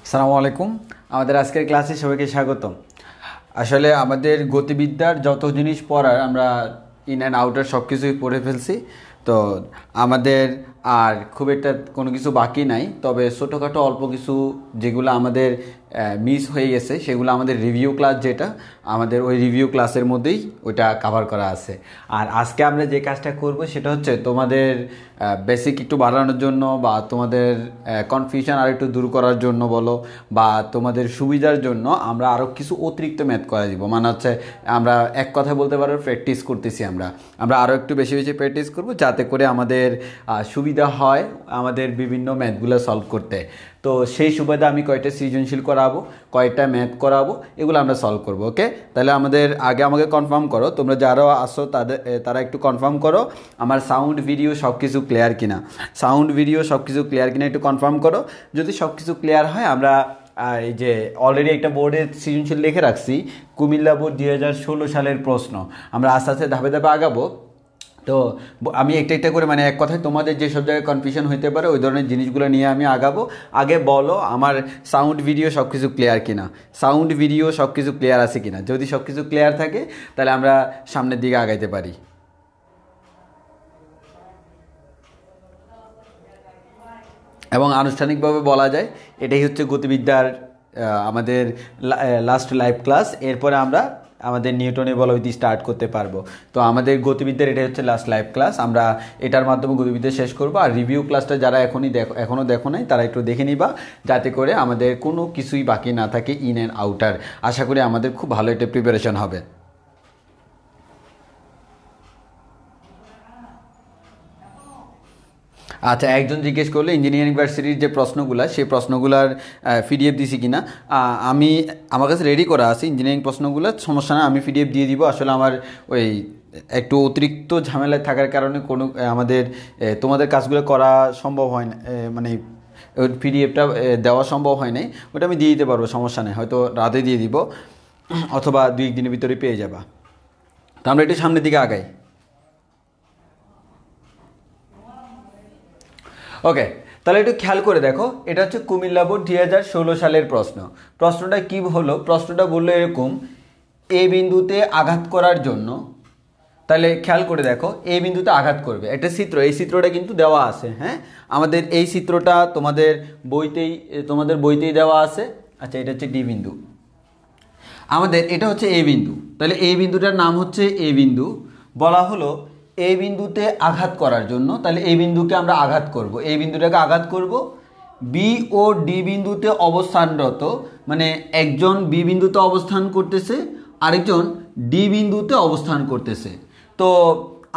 আসসালামু আলাইকুম। আমাদের আজকের ক্লাসে সবাইকে স্বাগতম। আসলে আমাদের গতিবিদ্যার যত জিনিস পড়ার আমরা ইন অ্যান্ড আউটার সব কিছুই পড়ে ফেলছি। তো আমাদের আর খুব একটা কোনো কিছু বাকি নাই, তবে ছোটোখাটো অল্প কিছু যেগুলো আমাদের মিস হয়ে গেছে সেগুলো আমাদের রিভিউ ক্লাস, যেটা আমাদের ওই রিভিউ ক্লাসের মধ্যেই ওইটা কভার করা আছে। আর আজকে আমরা যে কাজটা করব সেটা হচ্ছে তোমাদের বেসিক একটু বাড়ানোর জন্য বা তোমাদের কনফিউশন আর একটু দূর করার জন্য বলো বা তোমাদের সুবিধার জন্য আমরা আরও কিছু অতিরিক্ত ম্যাথ করে দিব। মানে হচ্ছে আমরা এক কথায় বলতে পারো প্র্যাকটিস করতেছি, আমরা আরও একটু বেশি বেশি প্র্যাকটিস করব যাতে করে আমাদের সুবিধা হয় আমাদের বিভিন্ন ম্যাথগুলো সলভ করতে। তো সেই সুবিধা আমি কয়টা সৃজনশীল করাবো, কয়টা ম্যাথ করাবো, এগুলো আমরা সলভ করব। ওকে, তাহলে আমাকে কনফার্ম করো, তোমরা যারা আসো তারা একটু কনফার্ম করো আমার সাউন্ড ভিডিও সব কিছু ক্লিয়ার কিনা, একটু কনফার্ম করো। যদি সব কিছু ক্লিয়ার হয় আমরা এই যে অলরেডি একটা বোর্ডে সৃজনশীল লিখে রাখছি কুমিল্লা বোর্ড 2016 সালের প্রশ্ন, আমরা আস্তে আস্তে ধাপে ধাপে আগাবো। তো আমি একটা করে মানে এক কথায় তোমাদের যেসব জায়গায় কনফিউশন হইতে পারে ওই ধরনের জিনিসগুলো নিয়ে আমি আগাবো। আগে বলো আমার সাউন্ড ভিডিও সব কিছু ক্লিয়ার কিনা, আছে কিনা। যদি সব কিছু ক্লিয়ার থাকে তাহলে আমরা সামনের দিকে আগাইতে পারি। এবং আনুষ্ঠানিকভাবে বলা যায় এটাই হচ্ছে গতিবিদ্যার আমাদের লাস্ট লাইভ ক্লাস। এরপরে আমরা আমাদের নিউটনের বলবিদ্যা স্টার্ট করতে পারবো। তো আমাদের গতিবিদ্যার এটাই হচ্ছে লাস্ট লাইভ ক্লাস, আমরা এটার মাধ্যমে গতিবিদ্যা শেষ করবো। আর রিভিউ ক্লাসটা যারা এখনও দেখো নাই তারা একটু দেখে নিবা, যাতে করে আমাদের কোনো কিছুই বাকি না থাকে ইন অ্যান্ড আউটার। আশা করি আমাদের খুব ভালো একটা প্রিপারেশন হবে। আচ্ছা, একজন জিজ্ঞেস করলো ইঞ্জিনিয়ারিং ইউনিভার্সিটির যে প্রশ্নগুলো সেই প্রশ্নগুলার পিডিএফ দিছি কিনা। আমার কাছে রেডি করা আছে ইঞ্জিনিয়ারিং প্রশ্নগুলো, সমস্যা না, আমি পিডিএফ দিয়ে দিব। আসলে আমার ওই একটু অতিরিক্ত ঝামেলায় থাকার কারণে আমাদের তোমাদের কাজগুলো করা সম্ভব হয় না, মানে ওই পিডিএফটা দেওয়া সম্ভব হয় নাই। ওটা আমি দিয়ে দিতে পারবো, সমস্যা নেই, হয়তো রাতে দিয়ে দিব অথবা 2-1 দিনের ভিতরে পেয়ে যাবা। তো আমরা একটু সামনের দিকে আগাই। ওকে, তাহলে একটু খেয়াল করে দেখো, এটা হচ্ছে কুমিল্লা বোর্ড 2016 সালের প্রশ্নটা কি হলো? প্রশ্নটা বললো এরকম, এ বিন্দুতে আঘাত করার জন্য, তাহলে খেয়াল করে দেখো এই বিন্দুতে আঘাত করবে একটা চিত্র, এই চিত্রটা কিন্তু দেওয়া আছে। হ্যাঁ, আমাদের এই চিত্রটা তোমাদের বইতেই দেওয়া আছে। আচ্ছা, এটা হচ্ছে ডি বিন্দু, আমাদের এটা হচ্ছে এ বিন্দু। তাহলে এই বিন্দুটার নাম হচ্ছে এ বিন্দু। বলা হলো এই বিন্দুতে আঘাত করার জন্য, তাহলে এই বিন্দুকে আমরা আঘাত করব, এই বিন্দুটাকে আঘাত করব। বি ও ডি বিন্দুতে অবস্থানরত, মানে একজন বি বিন্দুতে অবস্থান করতেছে, আরেকজন ডি বিন্দুতে অবস্থান করতেছে। তো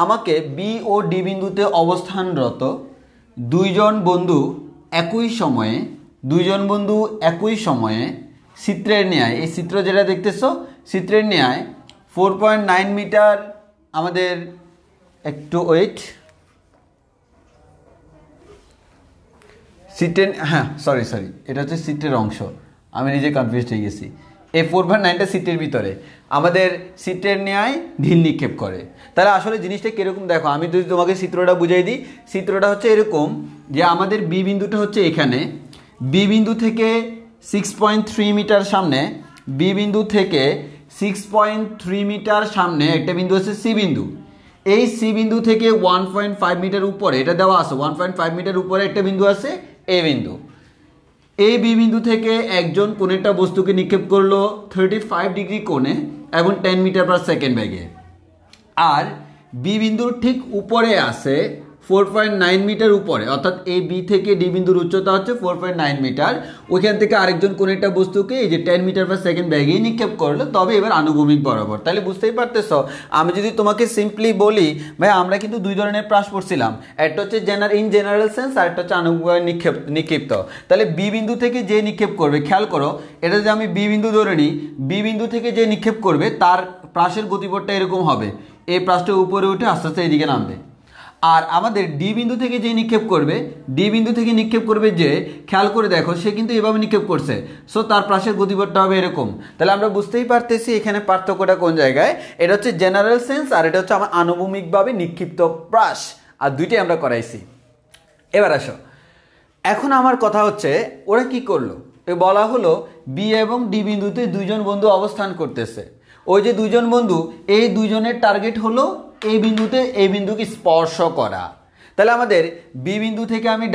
আমাকে বি ও ডি বিন্দুতে অবস্থানরত দুইজন বন্ধু একই সময়ে চিত্রের ন্যায়, এই চিত্র যেটা দেখতেছো চিত্রের ন্যায় 4.9 মিটার, আমাদের একটু ওয়েট, চিত্রের, হ্যাঁ সরি এটা হচ্ছে চিত্রের অংশ, আমি নিজে কনফিউজ হয়ে গেছি। এই 4.9টা চিত্রের ভিতরে আমাদের চিত্রের ন্যায় ঢিল নিক্ষেপ করে। তাহলে আসলে জিনিসটা কীরকম দেখো, আমি যদি তোমাকে চিত্রটা বুঝাই দিই, চিত্রটা হচ্ছে এরকম যে আমাদের বি বিন্দুটা হচ্ছে এখানে, বি বিন্দু থেকে 6.3 মিটার সামনে, বি বিন্দু থেকে 6.3 মিটার সামনে একটা বিন্দু আছে সি বিন্দু। এই সি বিন্দু থেকে 1.5 মিটার উপরে, এটা দেওয়া আছে 1.5 মিটার উপরে একটা বিন্দু আছে এ বিন্দু। এই বি বিন্দু থেকে একজন কোন একটা বস্তুকে নিক্ষেপ করলো 35 ডিগ্রি কোণে এবং 10 মিটার পার সেকেন্ড বেগে। আর বি বিন্দুর ঠিক উপরে আছে 4.9 মিটার উপরে, অর্থাৎ এই বি থেকে ডি বিন্দুর উচ্চতা হচ্ছে 4.9 মিটার। ওইখান থেকে আরেকজন কোন একটা বস্তুকে এই যে 10 মিটার পার সেকেন্ড ব্যাগেই নিক্ষেপ করলো, তবে এবার আনুভূমিক বরাবর। তাহলে বুঝতেই পারতেছ, আমি যদি তোমাকে সিম্পলি বলি ভাই আমরা কিন্তু দুই ধরনের প্রাস পড়ছিলাম, একটা হচ্ছে ইন জেনারেল সেন্স আর একটা হচ্ছে আনুভূমিক নিক্ষিপ্ত। তাহলে বি বিন্দু থেকে যে নিক্ষেপ করবে, খেয়াল করো এটা যদি আমি বি বিন্দু ধরে নিই, বি বিন্দু থেকে যে নিক্ষেপ করবে তার প্রাসের গতিপথটা এরকম হবে, এই প্রাসটা উপরে উঠে আস্তে আস্তে এইদিকে নামবে। আর আমাদের ডি বিন্দু থেকে যে নিক্ষেপ করবে, যে খেয়াল করে দেখো সে কিন্তু এভাবে নিক্ষেপ করছে, সো তার প্রাসের গতিপথটা হবে এরকম। তাহলে আমরা বুঝতেই পারতেছি এখানে পার্থক্যটা কোন জায়গায়। এটা হচ্ছে জেনারেল সেন্স আর এটা হচ্ছে আমার আনুভূমিকভাবে নিক্ষিপ্ত প্রাস, আর দুইটাই আমরা করাইছি। এবার আসো, এখন আমার কথা হচ্ছে ওরা কি করলো, বলা হলো বি এবং ডি বিন্দুতে দুইজন বন্ধু অবস্থান করতেছে। ওই যে দুইজন বন্ধু, এই দুইজনের টার্গেট হলো এই বিন্দুতে এই বিন্দুকে স্পর্শ করা। তাহলে আমাদের বি বিন্দু থেকে আমি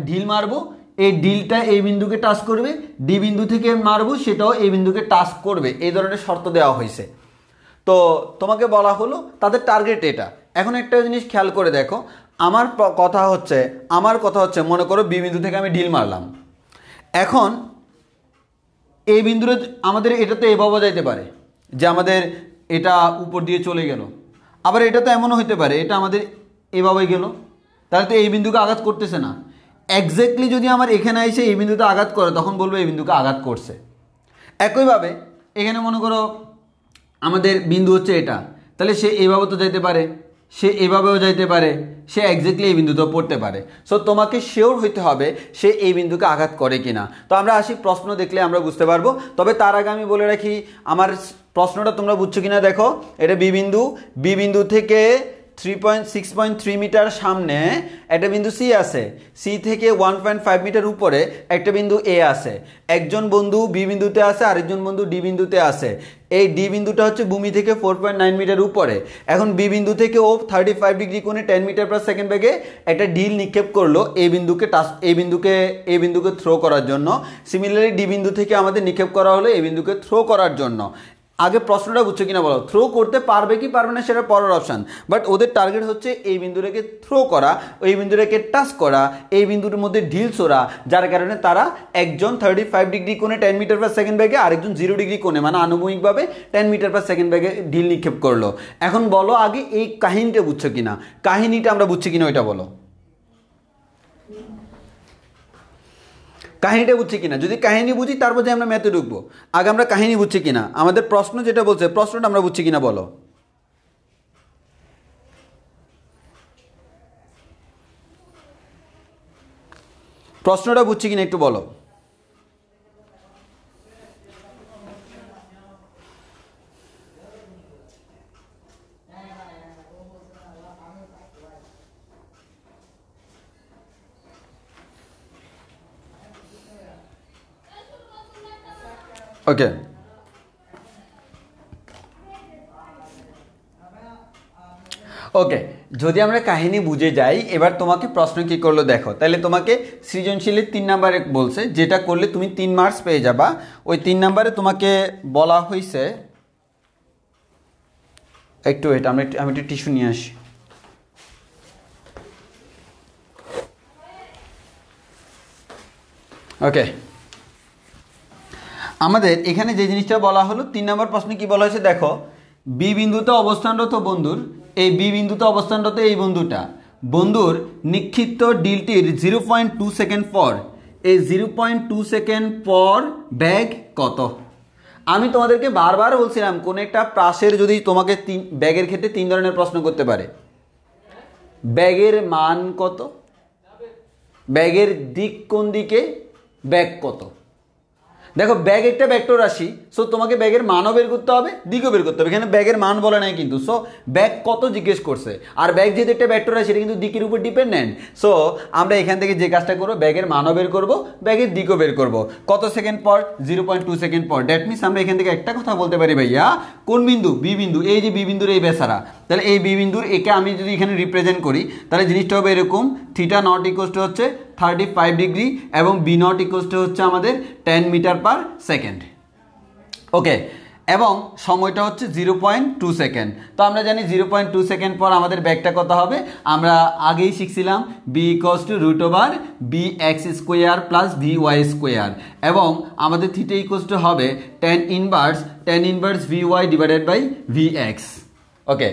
ঢিল মারবো, এই ঢিলটা এই বিন্দুকে টাচ করবে, ডি বিন্দু থেকে মারবো সেটাও এই বিন্দুকে টাচ করবে, এই ধরনের শর্ত দেওয়া হয়েছে। তো তোমাকে বলা হলো তাদের টার্গেট এটা। এখন একটা জিনিস খেয়াল করে দেখো, আমার কথা হচ্ছে মনে করো বি বিন্দু থেকে আমি ঢিল মারলাম, এখন এই বিন্দুরে আমাদের এটা তো এভাবে যাইতে পারে যে আমাদের এটা উপর দিয়ে চলে গেল, আবার এটা তো এমনও হইতে পারে এটা আমাদের এভাবে গেল, তাহলে তো এই বিন্দুকে আঘাত করতেছে না। এক্স্যাক্টলি যদি আমার এখানে এসে এই বিন্দুতে আঘাত করে তখন বলবো এই বিন্দুকে আঘাত করছে। একইভাবে এখানে মনে করো আমাদের বিন্দু হচ্ছে এটা, তাহলে সে এইভাবে তো যাইতে পারে, সে এভাবেও যাইতে পারে, সে এক্স্যাক্টলি এই বিন্দুতেও পড়তে পারে। সো তোমাকে শিওর হইতে হবে সে এই বিন্দুকে আঘাত করে কিনা। তো আমরা আসি প্রশ্ন দেখলে আমরা বুঝতে পারবো। তবে তার আগে আমি বলে রাখি আমার প্রশ্নটা তোমরা বুঝছো কিনা দেখো। এটা বি বিন্দু থেকে 6.3 মিটার সামনে একটা বিন্দু সি আছে, সি থেকে 1.5 মিটার উপরে একটা বিন্দু এ আছে। একজন বন্ধু বি বিন্দুতে আছে, আরেকজন বন্ধু ডি বিন্দুতে আছে। এই ডি বিন্দুটা হচ্ছে ভূমি থেকে 4.9 মিটার উপরে। এখন বি বিন্দু থেকে ও 35 ডিগ্রি কোণে 10 মিটার পার সেকেন্ড বেগে একটা ঢিল নিক্ষেপ করলো এই বিন্দুকে থ্রো করার জন্য। সিমিলারলি ডি বিন্দু থেকে আমাদের নিক্ষেপ করা হলো এই বিন্দুকে থ্রো করার জন্য। আগে প্রশ্নটা বুঝছো কিনা বলো, থ্রো করতে পারবে কি পারবে না সেটা পরের অপশান, বাট ওদের টার্গেট হচ্ছে এই বিন্দুটাকে থ্রো করা, ওই বিন্দুটাকে টাচ করা, এই বিন্দুটার মধ্যে ঢিল ছোড়া, যার কারণে তারা একজন 35 ডিগ্রি কোণে 10 মিটার পার সেকেন্ড বেগে, আরেকজন 0 ডিগ্রি কোণে মানে আনুভূমিকভাবে 10 মিটার পার সেকেন্ড বেগে ঢিল নিক্ষেপ করলো। এখন বলো আগে এই কাহিনীটা বুঝছো কিনা, কাহিনীটা আমরা বুঝছি কিনা ওইটা বলো, কাহিনীটা বুঝছি কিনা। যদি কাহিনী বুঝি তারপর যে আমরা ম্যাথে ঢুকবো, আগে আমরা কাহিনী বুঝছি কিনা, আমাদের প্রশ্ন যেটা বলছে প্রশ্নটা আমরা বুঝছি কিনা বলো। প্রশ্নটা বুঝছি কিনা একটু বলো। ওকে, ওকে, যদি আমরা কাহিনী বুঝে যাই, এবার তোমাকে প্রশ্ন কি করলো দেখো। তাহলে তোমাকে সৃজনশীলের 3 নাম্বারে বলছে যেটা করলে তুমি 3 মার্কস পেয়ে যাবা। ওই 3 নাম্বারে তোমাকে বলা হয়েছে, একটু এটা আমি একটু টিস্যু নিয়ে আসি। ওকে, আমাদের এখানে যে জিনিসটা বলা হলো 3 নম্বর প্রশ্নে কি বলা হয়েছে দেখো, বি বিন্দুতে অবস্থানরত বন্ধুর, এই বি বিন্দুতে অবস্থানরত এই বন্ধুর নিক্ষিপ্ত ডিলটির 0.2 সেকেন্ড পর, এই 0.2 সেকেন্ড পর ব্যাগ কত। আমি তোমাদেরকে বারবার বলছিলাম কোন একটা প্রাসের যদি তোমাকে ব্যাগের ক্ষেত্রে 3 ধরনের প্রশ্ন করতে পারে। ব্যাগের মান কত, ব্যাগের দিক কোন দিকে, ব্যাগ কত। দেখো ব্যাগ একটা ভেক্টর রাশি, সো তোমাকে ব্যাগের মানও বের করতে হবে, দিকও বের করতে হবে। এখানে ব্যাগের মান বলে নাই কিন্তু, সো ব্যাগ কত জিজ্ঞেস করছে। আর ব্যাগ যেহেতু একটা ভেক্টর রাশি, এটা কিন্তু দিকের উপর ডিপেন্ডেন্ট। সো আমরা এখান থেকে যে কাজটা করবো, ব্যাগের মানও বের করবো, ব্যাগের দিকও বের করবো। কত সেকেন্ড পর, 0.2 সেকেন্ড পর। দ্যাট মিনস আমরা এখান থেকে একটা কথা বলতে পারি ভাইয়া, কোন বিন্দু, বি বিন্দু, এই যে বি বিন্দুর এই বেসারা, তাহলে এই বি বিন্দুর একে আমি যদি এখানে রিপ্রেজেন্ট করি তাহলে জিনিসটা হবে এরকম, থিটা নট ইকুয়ালস টু হচ্ছে 35 ডিগ্রি এবং বি নট ইকুয়ালস টু হচ্ছে আমাদের 10 মিটার পার সেকেন্ড। ওকে, এবং সময়টা হচ্ছে 0.2 সেকেন্ড। তো আমরা জানি 0.2 সেকেন্ড পর আমাদের ব্যাগটা কত হবে, আমরা আগেই শিখছিলাম V equals to √bx square plus vy square, এবং আমাদের থিটা ইকুয়ালস টু হবে tan inverse vy divided by vx। Okay,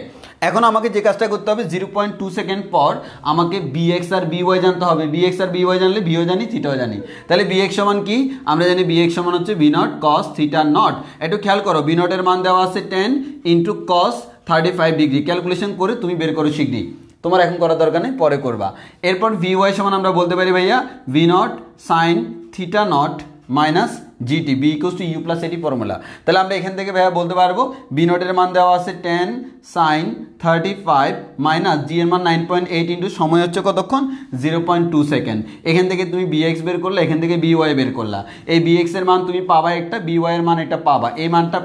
এখন আমাকে যে কাজটা করতে হবে, 0.2 সেকেন্ড পর আমাকে bx আর by জানতে হবে। bx আর by জানলে ভিও জানি, থিটাও জানি। তাহলে bx সমান কি, আমরা জানি bx সমান হচ্ছে v not cos theta not. একটু খেয়াল করো, v নটের মান দেওয়া আছে 10 ইন্টু cos 35 ডিগ্রি। ক্যালকুলেশন করে তুমি বের করো শিগগিরই, তোমার এখন করার দরকার নেই, পরে করবা। এরপর vy সমান আমরা বলতে পারি ভাইয়া v not sine theta not minus g t, v equals to u plus a t formula. তাহলে আমরা এখান থেকে ভাইয়া বলতে পারবো বি নটের মান দেওয়া আছে 10 sin 35 মাইনাস জি এর মান 9.8 ইন্টু সময় হচ্ছে কতক্ষণ 0.2 সেকেন্ড। এখান থেকে তুমি বিএক্স বের করলে, এখান থেকে বিওয়াই বের করলা, এই বিএক্স এর মান তুমি পাবা একটা, বিওয়াই এর মান একটা পাবা। এই মানটা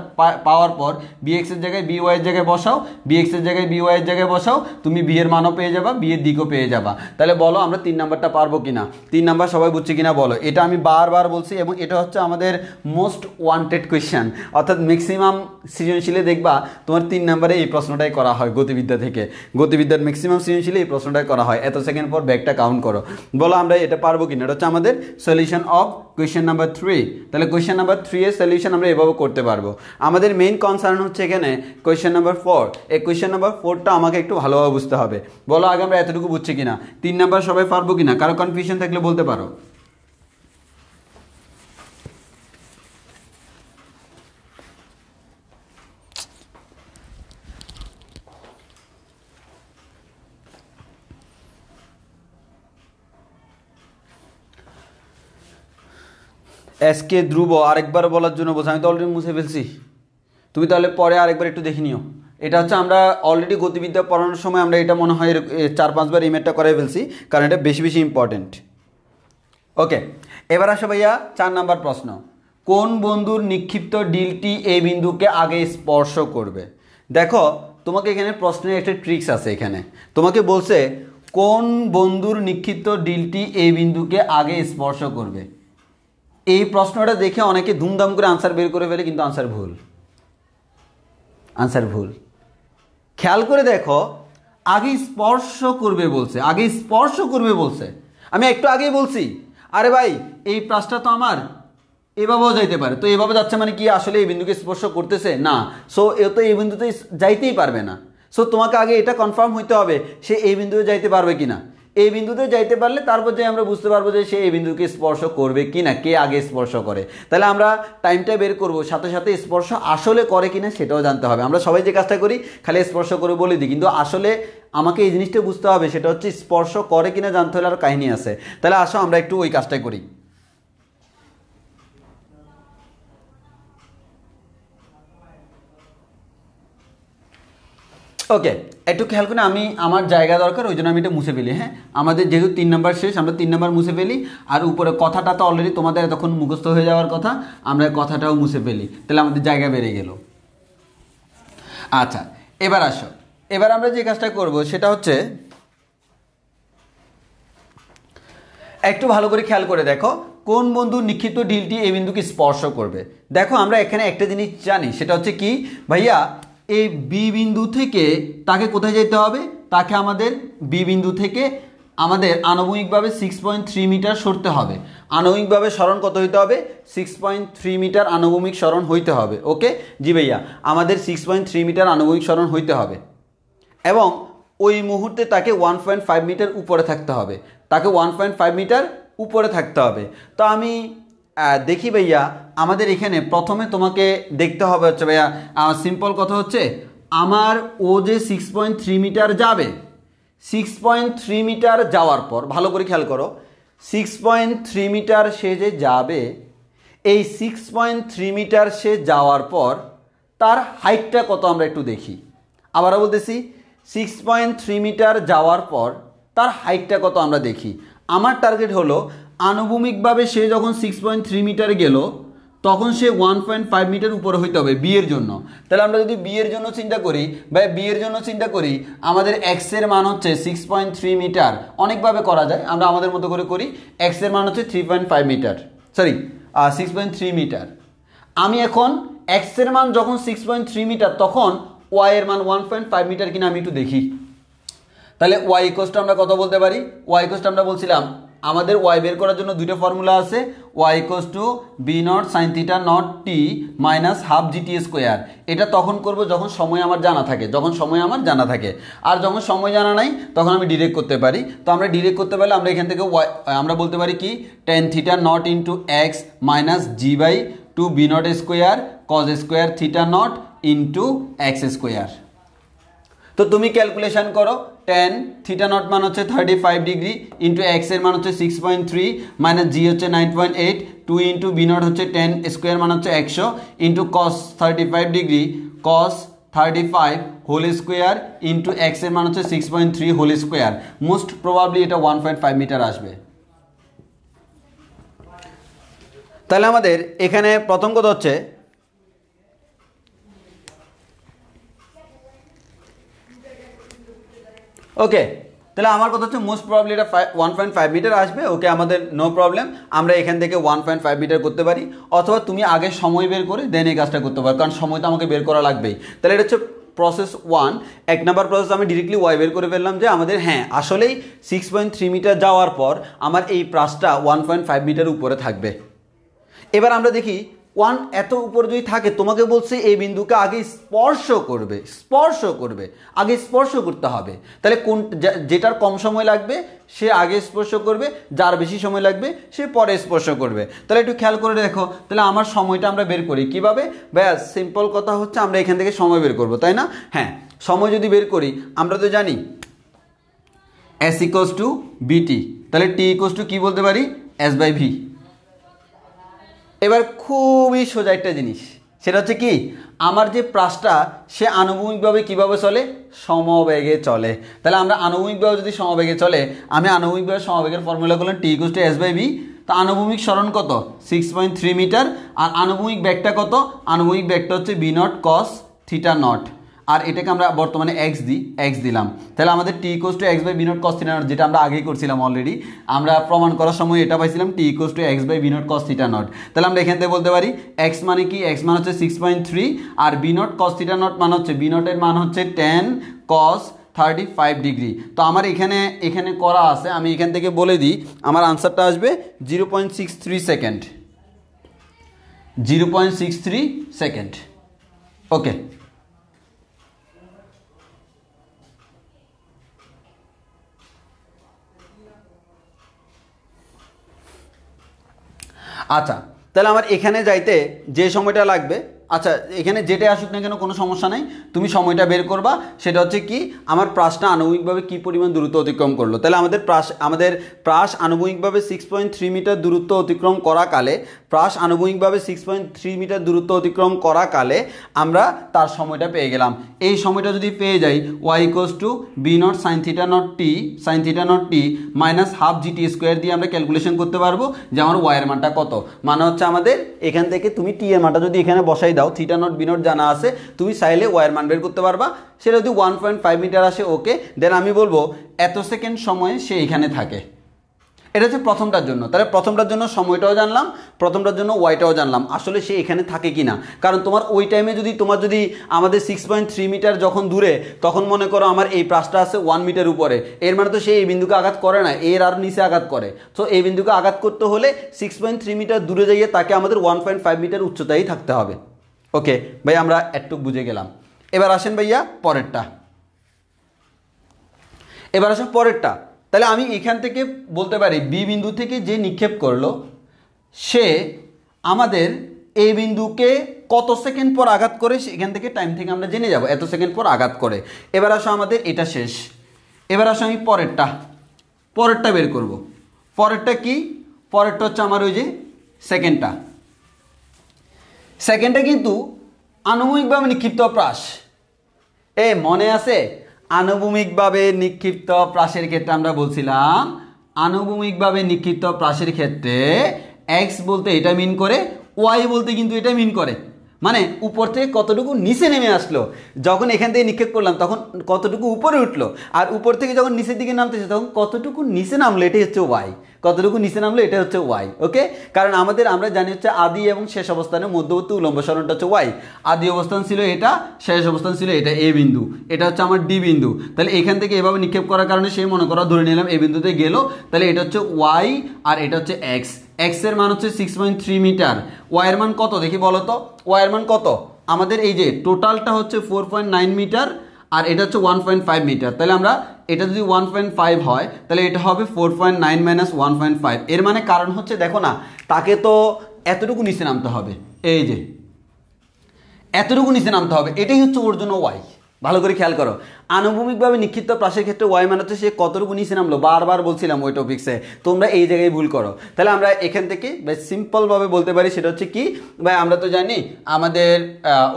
পাওয়ার পর বিএক্স এর জায়গায় বিওয়াই এর জায়গায় বসাও, বিএক্স এর জায়গায় বিওয়াই এর জায়গায় বসাও, তুমি বি এর মানও পেয়ে যাবা, বি এর দিকও পেয়ে যাবা। তাহলে বলো আমরা 3 নাম্বারটা পারবো কিনা? 3 নাম্বার সবাই বুঝছে কিনা বলো। এটা আমি বারবার বলছি এবং এটা হচ্ছে আমাদের মোস্ট ওয়ান্টেড কোয়েশ্চেন, অর্থাৎ ম্যাক্সিমাম সৃজনশীলে দেখবা তোমার 3 নাম্বারে এই প্রশ্নটাই করা হয় গতিবিদ্যা থেকে। গতিবিদ্যার ম্যাক্সিমাম সৃজনশীলে এই প্রশ্নটাই করা হয়। এত সেকেন্ড পর ব্যাকটা কাউন্ট করো, বলো আমরা এটা পারবো কিনা। এটা হচ্ছে আমাদের সলিউশন অফ কোয়েশ্চেন নাম্বার 3। তাহলে কোয়েশ্চেন নাম্বার 3 এর সলিউশন আমরা এভাবে করতে পারবো। আমাদের মেইন কনসার্ন হচ্ছে এখানে কোয়েশ্চেন নাম্বার 4। এই কোয়েশ্চেন নাম্বার 4টা আমাকে একটু ভালোভাবে বুঝতে হবে। বলো আগে আমরা এতটুকু বুঝছি কিনা, 3 নাম্বার সবাই পারবো কিনা, কারো কনফিউশন থাকলে বলতে পারো। এসকে ধ্রুব আরেকবার বলার জন্য বলছি, আমি তো অলরেডি মুছে ফেলছি, তুমি তাহলে পরে আরেকবার একটু দেখে নিও। এটা হচ্ছে আমরা অলরেডি গতিবিদ্যা পড়ানোর সময় আমরা এটা মনে হয় 4-5 বার ইমেটটা করে ফেলছি, কারণ এটা বেশি বেশি ইম্পর্টেন্ট। ওকে, এবার আসো ভাইয়া 4 নাম্বার প্রশ্ন। কোন বন্ধুর নিক্ষিপ্ত ডিলটি এই বিন্দুকে আগে স্পর্শ করবে? দেখো তোমাকে এখানে প্রশ্নের একটা ট্রিক্স আছে। এখানে তোমাকে বলছে কোন বন্ধুর নিক্ষিপ্ত ডিলটি এই বিন্দুকে আগে স্পর্শ করবে। এই প্রশ্নটা দেখে অনেকে ধুমধাম করে আনসার বের করে ফেলে, কিন্তু আনসার ভুল, আনসার ভুল। খেয়াল করে দেখো, আগে স্পর্শ করবে বলছে, আগে স্পর্শ করবে বলছে। আমি একটু আগেই বলছি আরে ভাই এই প্রাসটা তো আমার এভাবেও যাইতে পারে, তো এভাবে যাচ্ছে মানে কি আসলে এই বিন্দুকে স্পর্শ করতেছে না, সো এ তো এই বিন্দুতে যাইতেই পারবে না। সো তোমাকে আগে এটা কনফার্ম হইতে হবে সে এই বিন্দুতে যাইতে পারবে কিনা। এই বিন্দুতে যাইতে পারলে তারপর যে আমরা বুঝতে পারবো যে সে এই বিন্দুকে স্পর্শ করবে কিনা, কে আগে স্পর্শ করে। তাহলে আমরা টাইমটা বের করবো, সাথে সাথে স্পর্শ আসলে করে কিনা সেটাও জানতে হবে। আমরা সবাই যে কাজটা করি খালি স্পর্শ করে বলে দিই, কিন্তু আসলে আমাকে এই জিনিসটা বুঝতে হবে, সেটা হচ্ছে স্পর্শ করে কিনা জানতে হলে আর কাহিনী আছে। তাহলে আসো আমরা একটু ওই কাজটাই করি। ওকে, একটু খেয়াল করে, আমি আমার জায়গা দরকার ওই জন্য আমি এটা মুছে ফেলি। হ্যাঁ, আমাদের যেহেতু 3 নাম্বার শেষ, আমরা 3 নাম্বার মুছে ফেলি। আর উপরে কথাটা তো অলরেডি তোমাদের এতক্ষণ মুখস্থ হয়ে যাওয়ার কথা, আমরা কথাটাও মুছে ফেলি, তাহলে আমাদের জায়গা বেড়ে গেল। আচ্ছা এবার আসো, এবার আমরা যে কাজটা করব সেটা হচ্ছে একটু ভালো করে খেয়াল করে দেখো কোন বন্ধু নিক্ষিপ্ত ডিলটি এই বিন্দুকে স্পর্শ করবে। দেখো আমরা এখানে একটা জিনিস জানি, সেটা হচ্ছে কি ভাইয়া, এই বি বিন্দু থেকে তাকে কোথায় যেতে হবে, তাকে আমাদের বি বিন্দু থেকে আমাদের আনুভূমিকভাবে 6.3 মিটার সরতে হবে। আনুভূমিকভাবে সরণ কত হইতে হবে? 6.3 মিটার আনুভূমিক সরণ হইতে হবে। ওকে জি ভাইয়া, আমাদের 6.3 মিটার আনুভূমিক সরণ হইতে হবে এবং ওই মুহূর্তে তাকে 1.5 মিটার উপরে থাকতে হবে, তাকে 1.5 মিটার উপরে থাকতে হবে। তো আমি দেখি ভাইয়া, আমাদের এখানে প্রথমে তোমাকে দেখতে হবে হচ্ছে ভাইয়া, সিম্পল কথা হচ্ছে আমার ও যে 6.3 মিটার যাবে, 6.3 মিটার যাওয়ার পর ভালো করে খেয়াল করো, 6.3 মিটার সে যে যাবে, এই 6.3 মিটার সে যাওয়ার পর তার হাইটটা কত আমরা একটু দেখি। আবারও বলতেছি 6.3 মিটার যাওয়ার পর তার হাইটটা কত আমরা দেখি। আমার টার্গেট হলো আনুভূমিকভাবে সে যখন 6.3 মিটারে গেল তখন সে 1.5 মিটার উপরে হইতে হবে বি এর জন্য। তাহলে আমরা যদি বি এর জন্য চিন্তা করি বা বি এর জন্য চিন্তা করি, আমাদের এক্স এর মান হচ্ছে 6.3 মিটার। অনেকভাবে করা যায়, আমরা আমাদের মতো করে করি। এক্স এর মান হচ্ছে 3.5 মিটার, সরি 6.3 মিটার। আমি এখন এক্স এর মান যখন 6.3 মিটার, তখন ওয়াই এর মান 1.5 মিটার কিনা আমি একটু দেখি। তাহলে ওয়াই ইকুয়ালস আমরা কত বলতে পারি? ওয়াই ইকুয়ালস আমরা বলছিলাম আমাদের ওয়াই বের করার জন্য দুটো ফর্মুলা আছে, y equals to v not sine theta not t minus half g t square. এটা তখন করব যখন সময় আমার জানা থাকে, যখন সময় আমার জানা থাকে। আর যখন সময় জানা নাই তখন আমি ডিরেক্ট করতে পারি। তো আমরা ডিরেক্ট করতে পারলে আমরা এখান থেকে ওয়াই আমরা বলতে পারি কি, tan theta not into x minus G by two v not square cos square theta not into x square. তো তুমি ক্যালকুলেশন করো, টেন থিটা নট মান হচ্ছে 35 ডিগ্রি ইন্টু এক্স এর মান হচ্ছে 6.3 মাইনাস জি হচ্ছে 9.8 2 ইন্টু বি নট হচ্ছে 10 স্কোয়ার মান হচ্ছে 100 into cos 35 degree cos 35 whole square into x এর মান হচ্ছে 6.3 হোল স্কোয়ার। মোস্ট প্রবাবলি এটা 1.5 মিটার আসবে। তাহলে আমাদের এখানে প্রথম কথা হচ্ছে ওকে, তাহলে আমার কথা হচ্ছে মোস্ট প্রবলি এটা 1.5 মিটার আসবে। ওকে, আমাদের নো প্রবলেম, আমরা এখান থেকে 1.5 মিটার করতে পারি, অথবা তুমি আগে সময় বের করে দেন এই কাজটা করতে পারো, কারণ সময় তো আমাকে বের করা লাগবেই। তাহলে এটা হচ্ছে প্রসেস 1। 1 নাম্বার প্রসেস আমি ডিরেক্টলি ওয়াই বের করে ফেললাম যে আমাদের হ্যাঁ আসলেই 6.3 মিটার যাওয়ার পর আমার এই প্রাসটা 1.5 মিটার উপরে থাকবে। এবার আমরা দেখি 1 এত উপরে যদি থাকে, তোমাকে বলছে এই বিন্দুকে আগে স্পর্শ করবে, আগে স্পর্শ করতে হবে। তাহলে কোন যেটার কম সময় লাগবে সে আগে স্পর্শ করবে, যার বেশি সময় লাগবে সে পরে স্পর্শ করবে। তাহলে একটু খেয়াল করে দেখো, তাহলে আমার সময়টা আমরা বের করি কিভাবে? ব্যাস সিম্পল কথা হচ্ছে আমরা এখান থেকে সময় বের করব, তাই না? হ্যাঁ, সময় যদি বের করি আমরা তো জানি এস ইকুয়ালস টু বিটি, তাহলে টি ইকুয়ালস টু কী বলতে পারি? S by v. এবার খুবই সোজা একটা জিনিস, সেটা হচ্ছে কি, আমার যে প্রাসটা সে আনুভূমিকভাবে কিভাবে চলে? সমবেগে চলে। তাহলে আমরা আনুভূমিকভাবে যদি সমবেগে চলে, আমি আনুভূমিকভাবে সমবেগের ফর্মুলা করলাম T equals to S by V. তো আনুভূমিক সরণ কত? 6.3 মিটার। আর আনুভূমিক ব্যাগটা কত? আনুভূমিক ব্যাগটা হচ্ছে B not cos theta not, আর এটাকে আমরা বর্তমানে এক্স দিলাম। তাহলে আমাদের T equals to X by V not cos theta not, যেটা আমরা আগেই করছিলাম অলরেডি, আমরা প্রমাণ করার সময় এটা পাইছিলাম T equals to X by V not cos theta not. তাহলে আমরা এখান থেকে বলতে পারি এক্স মানে কি? এক্স মান হচ্ছে 6.3, আর V not cos theta not মান হচ্ছে বি নটের মান হচ্ছে 10 কস 35 ডিগ্রি। তো আমার এখানে করা আছে, আমি এখান থেকে বলে দিই, আমার আনসারটা আসবে 0.63 সেকেন্ড। 0.63 সেকেন্ড। ওকে, আচ্ছা, তাহলে আমার এখানে যাইতে যে সময়টা লাগবে, আচ্ছা এখানে যেটা আসুক না কেন কোনো সমস্যা নাই, তুমি সময়টা বের করবা। সেটা হচ্ছে কি, আমার প্রাসটা আনুভূমিকভাবে কী পরিমাণ দূরত্ব অতিক্রম করলো। তাহলে আমাদের প্রাস আনুভূমিকভাবে 6.3 মিটার দূরত্ব অতিক্রম করাকালে, প্রাস আনুভূমিকভাবে 6.3 মিটার দূরত্ব অতিক্রম করাকালে আমরা তার সময়টা পেয়ে গেলাম। এই সময়টা যদি পেয়ে যাই, y equals to v not sine theta not t minus half g t square দিয়ে আমরা ক্যালকুলেশন করতে পারবো যে আমার ওয়াইয়ের মানটা কত। মানে হচ্ছে আমাদের এখান থেকে তুমি টি এর মানটা যদি এখানে বসাই দাও, থিটা নট বি নট জানা আছে, তুমি চাইলে ওয়াইয়ের মান বের করতে পারবা। সেটা যদি 1.5 মিটার আসে, ওকে, দেন আমি বলবো এত সেকেন্ড সময়ে সে এখানে থাকে। এটা হচ্ছে প্রথমটার জন্য। তাহলে প্রথমটার জন্য সময়টাও জানলাম, প্রথমটার জন্য ওয়াইটাও জানলাম, আসলে সে এখানে থাকে কি না। কারণ তোমার ওই টাইমে যদি আমাদের 6.3 মিটার যখন দূরে, তখন মনে করো আমার এই প্রাসটা আছে 1 মিটার উপরে, এর মানে তো সে এই বিন্দুকে আঘাত করে না, এর আর নিচে আঘাত করে। তো এই বিন্দুকে আঘাত করতে হলে 6.3 মিটার দূরে যাইয়ে তাকে আমাদের 1.5 মিটার উচ্চতায় থাকতে হবে। ওকে ভাই, আমরা একটু বুঝে গেলাম। এবার আসেন ভাইয়া পরেরটা। তাহলে আমি এখান থেকে বলতে পারি বি বিন্দু থেকে যে নিক্ষেপ করলো সে আমাদের এই বিন্দুকে কত সেকেন্ড পর আঘাত করে, এখান থেকে টাইম থেকে আমরা জেনে যাব এত সেকেন্ড পর আঘাত করে। এবার আসো আমাদের এটা শেষ, এবার আসো আমি পরেরটা বের করব। পরেরটা কি? পরেরটা হচ্ছে আমার ওই যে সেকেন্ডটা কিন্তু আনুভূমিকভাবে নিক্ষিপ্ত প্রাস। মনে আছে? আনুভূমিকভাবে নিক্ষিপ্ত প্রাসের ক্ষেত্রে আমরা বলছিলাম, আনুভূমিকভাবে নিক্ষিপ্ত প্রাসের ক্ষেত্রে এক্স বলতে এটা মিন করে, ওয়াই বলতে কিন্তু এটা মিন করে। মানে উপর থেকে কতটুকু নিচে নেমে আসলো, যখন এখান থেকে নিক্ষেপ করলাম তখন কতটুকু উপরে উঠলো, আর উপর থেকে যখন নিচের দিকে নামতেছে তখন কতটুকু নিচে নামলো, এটাই হচ্ছে ওয়াই। কতটুকু নিচে নামলো এটা হচ্ছে ওয়াই। ওকে, কারণ আমরা জানি হচ্ছে আদি এবং শেষ অবস্থানের মধ্যবর্তী উলম্ব সরণটা হচ্ছে ওয়াই। আদি অবস্থান ছিল এটা, শেষ অবস্থান ছিল এটা, এ বিন্দু, এটা হচ্ছে আমার ডি বিন্দু। তাহলে এখান থেকে এভাবে নিক্ষেপ করার কারণে সেই মনে করা ধরে নিলাম এই বিন্দুতে গেল, তাহলে এটা হচ্ছে ওয়াই আর এটা হচ্ছে এক্স। এক্স এর মান হচ্ছে 6.3 মিটার, ওয়াই এর মান কত দেখি বলো তো? ওয়াই এর মান কত? আমাদের এই যে টোটালটা হচ্ছে 4.9 মিটার আর এটা হচ্ছে 1.5 মিটার। তাহলে আমরা এটা যদি 1.5 হয় তাহলে এটা হবে 4.9 মাইনাস 1.5। এর মানে কারণ হচ্ছে দেখো না, তাকে তো এতটুকু নিচে নামতে হবে, এই যে এতটুকু নিচে নামতে হবে, এটাই হচ্ছে ওর জন্য ওয়াই। ভালো করে খেয়াল করো, আনুভূমিকভাবে নিক্ষিপ্ত প্রাসের ক্ষেত্রে ওয়াই মান হচ্ছে সে কতটুকু নিচে নামলো, বারবার বলছিলাম ওই টপিক্সে, তোমরা এই জায়গায় ভুল করো। তাহলে আমরা এখান থেকে বেশ সিম্পলভাবে বলতে পারি, সেটা হচ্ছে কি ভাই, আমরা তো জানি আমাদের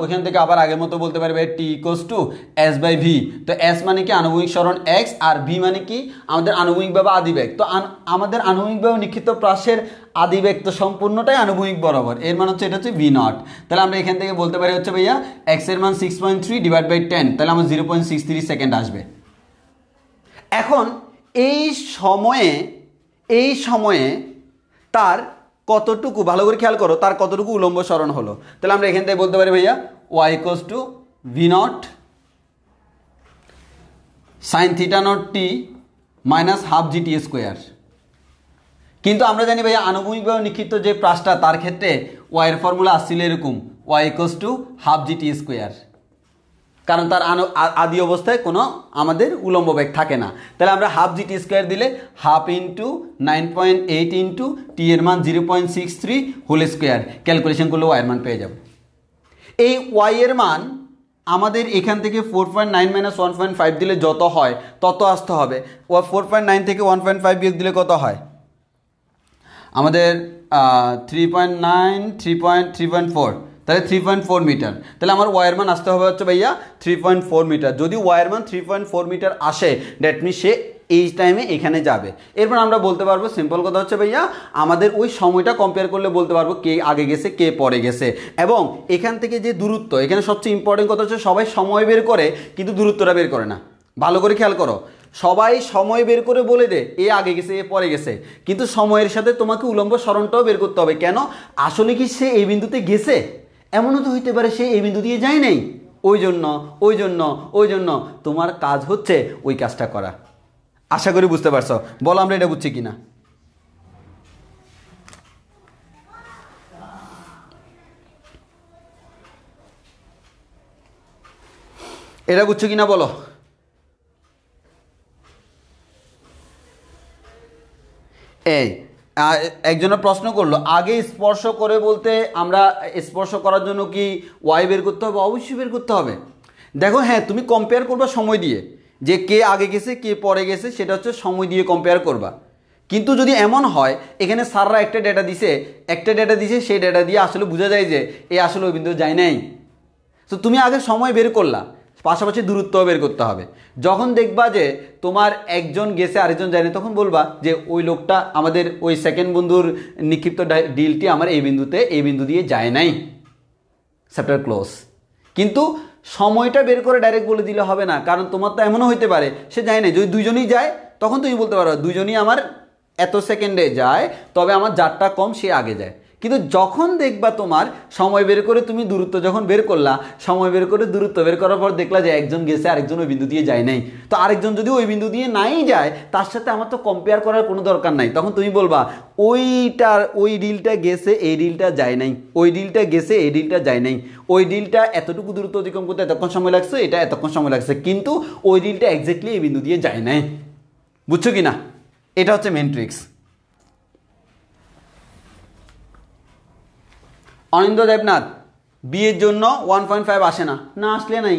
ওইখান থেকে আবার আগের মতো বলতে পারি ভাই T equals to S by V. তো এস মানে কি আনুভূমিক সরণ এক্স, আর ভি মানে কি আমাদের আনুভূমিকভাবে আদিবেগ। তো আমাদের আনুভূমিকভাবে নিক্ষিপ্ত প্রাসের আদিবেগ তো সম্পূর্ণটাই আনুভূমিক বরাবর, এর মান হচ্ছে এটা হচ্ছে ভি নট। তাহলে আমরা এখান থেকে বলতে পারি হচ্ছে ভাইয়া এক্স এর মান 6.3 ডিভাইড বাই 10, তাহলে আমার 0.63 সেকেন্ড আসবে। এখন এই সময়ে তার কতটুকু, ভালো করে খেয়াল করো, তার কতটুকু উলম্ব সরণ হলো। তাহলে আমরা এখান থেকে বলতে পারি ভাইয়া y equals to v not sine theta not t minus half g t square. কিন্তু আমরা জানি ভাইয়া আনুভূমিকভাবে নিক্ষিপ্ত যে প্রাসটা, তার ক্ষেত্রে ওয়াইয়ের ফর্মুলা আসছিল এরকম, y equals to half g t square, কারণ তার আদি অবস্থায় কোনো আমাদের উলম্ব বেগ থাকে না। তাহলে আমরা হাফ জি টি স্কোয়ার দিলে হাফ ইন্টু 9.8 ইন্টু টি এর মান 0.63 হোল স্কোয়ার, ক্যালকুলেশন করলে ওয়াইয়ের মান পেয়ে যাবে। এই ওয়াইয়ের মান আমাদের এখান থেকে 4.9 মাইনাস 1.5 দিলে যত হয় তত আসতে হবে। 4.9 থেকে 1.5 বিয়োগ দিলে কত হয় আমাদের 3.9 3.4, তাহলে 3.4 মিটার। তাহলে আমার ওয়াইয়ের মান আসতে হবে হচ্ছে ভাইয়া 3.4 মিটার। যদি ওয়াইয়ের মান 3.4 মিটার আসে, দ্যাট মিনস সে এই টাইমে এখানে যাবে। এরপর আমরা বলতে পারবো, সিম্পল কথা হচ্ছে ভাইয়া আমাদের ওই সময়টা কম্পেয়ার করলে বলতে পারবো কে আগে গেছে কে পরে গেছে। এবং এখান থেকে যে দূরত্ব, এখানে সবচেয়ে ইম্পর্টেন্ট কথা হচ্ছে সবাই সময় বের করে কিন্তু দূরত্বটা বের করে না। ভালো করে খেয়াল করো, সবাই সময় বের করে বলে দে এ আগে গেছে এ পরে গেছে, কিন্তু সময়ের সাথে তোমাকে উলম্ব সরণটাও বের করতে হবে। কেন? আসলে কি সে এই বিন্দুতে গেছে? এমনও তো হইতে পারে সে এই বিন্দু দিয়ে যায় নাই। ওই জন্য তোমার কাজ হচ্ছে ওই কাজটা করা। আশা করি বুঝতে পারছো। বলো আমরা এটা বুঝছি কিনা। এটা বুঝছো কিনা বলো। এই একজনের প্রশ্ন করলো, আগে স্পর্শ করে বলতে আমরা স্পর্শ করার জন্য কি ওয়াই বের করতে হবে? অবশ্যই বের করতে হবে। দেখো হ্যাঁ, তুমি কম্পেয়ার করবা সময় দিয়ে, যে কে আগে গেছে কে পরে গেছে সেটা হচ্ছে সময় দিয়ে কম্পেয়ার করবা। কিন্তু যদি এমন হয় এখানে স্যাররা একটা ডেটা দিছে সেই ডেটা দিয়ে আসলে বোঝা যায় যে এ আসলে ওই বিন্দু যায় নাই, তো তুমি আগে সময় বের করলা, পাশাপাশি দূরত্ব বের করতে হবে। যখন দেখবা যে তোমার একজন গেছে আরেকজন যায়নি, তখন বলবা যে ওই লোকটা আমাদের ওই সেকেন্ড বন্ধুর নিক্ষিপ্ত ডিলটি আমার এই বিন্দু দিয়ে যায় নাই, চ্যাপ্টার ক্লোজ। কিন্তু সময়টা বের করে ডাইরেক্ট বলে দিলে হবে না, কারণ তোমার তো এমনও হইতে পারে সে যায় নাই। যদি দুইজনই যায় তখন তুমি বলতে পারো দুইজনই আমার এত সেকেন্ডে যায়, তবে আমার যারটা কম সে আগে যায়। কিন্তু যখন দেখবা তোমার সময় বের করে তুমি দূরত্ব যখন বের করলা, সময় বের করে দূরত্ব বের করার পর দেখলা যে একজন গেছে আরেকজন ওই বিন্দু দিয়ে যায় নাই, তো আরেকজন যদি ওই বিন্দু দিয়ে নাই যায় তার সাথে আমার তো কম্পেয়ার করার কোনো দরকার নাই। তখন তুমি বলবা ওই ডিলটা গেছে এই ডিলটা যায় নাই, ওই ডিলটা গেছে এই ডিলটা যায় নাই, ওই ডিলটা এতটুকু দূরত্ব অতিক্রম করতে এতক্ষণ সময় লাগছে, এটা এতক্ষণ সময় লাগছে, কিন্তু ওই ডিলটা এক্স্যাক্টলি এই বিন্দু দিয়ে যায় নাই। বুঝছো কি না? এটা হচ্ছে মেন ট্রিক্স। অনিন্দ্য দেবনাথ, বিয়ের জন্য 1.5 আসে না, না আসলে নাই।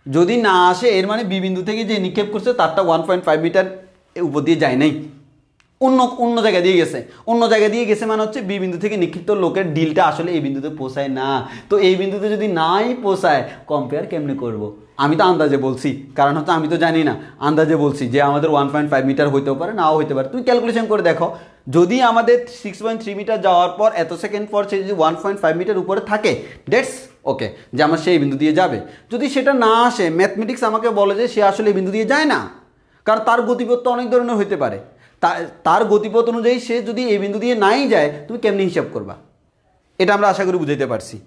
যদি না আসে এর মানে বি বিন্দু থেকে যে নিক্ষেপ করছে তারটা 1.5 মিটার উপর দিয়ে যায় নাই, অন্য জায়গা দিয়ে গেছে। অন্য জায়গা দিয়ে গেছে মানে হচ্ছে বি বিন্দু থেকে নিক্ষিপ্ত লোকের ডিলটা আসলে এই বিন্দুতে পৌঁছায় না। তো এই বিন্দুতে যদি নাই পৌঁছায় কম্পেয়ার কেমনে করব? আমি তো আন্দাজে বলছি, কারণ হচ্ছে আমি তো জানি না, আন্দাজে বলছি যে আমাদের 1.5 মিটার হইতেও পারে নাও হইতে পারে। তুমি ক্যালকুলেশন করে দেখো, যদি আমাদের 6.3 মিটার যাওয়ার পর এত সেকেন্ড পর সে যদি 1.5 মিটার উপরে থাকে, ডেটস ওকে যে আমার সেই বিন্দু দিয়ে যাবে। যদি সেটা না আসে, ম্যাথমেটিক্স আমাকে বলে যে সে আসলে এই বিন্দু দিয়ে যায় না, কারণ তার গতিপথ তো অনেক ধরনের হইতে পারে। তার গতিপথ অনুযায়ী সে যদি এই বিন্দু দিয়ে নাই যায়, তুমি কেমনি হিসাব করবা? এটা আমরা আশা করি বুঝাইতে পারছি।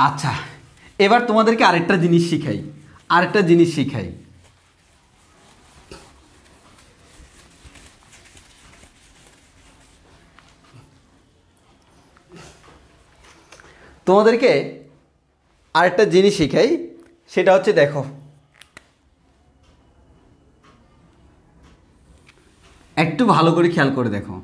আচ্ছা, এবার তোমাদেরকে আরেকটা জিনিস শিখাই। তোমাদেরকে আরেকটা জিনিস শিখাই, সেটা হচ্ছে দেখো, একটু ভালো করে খেয়াল করে দেখো।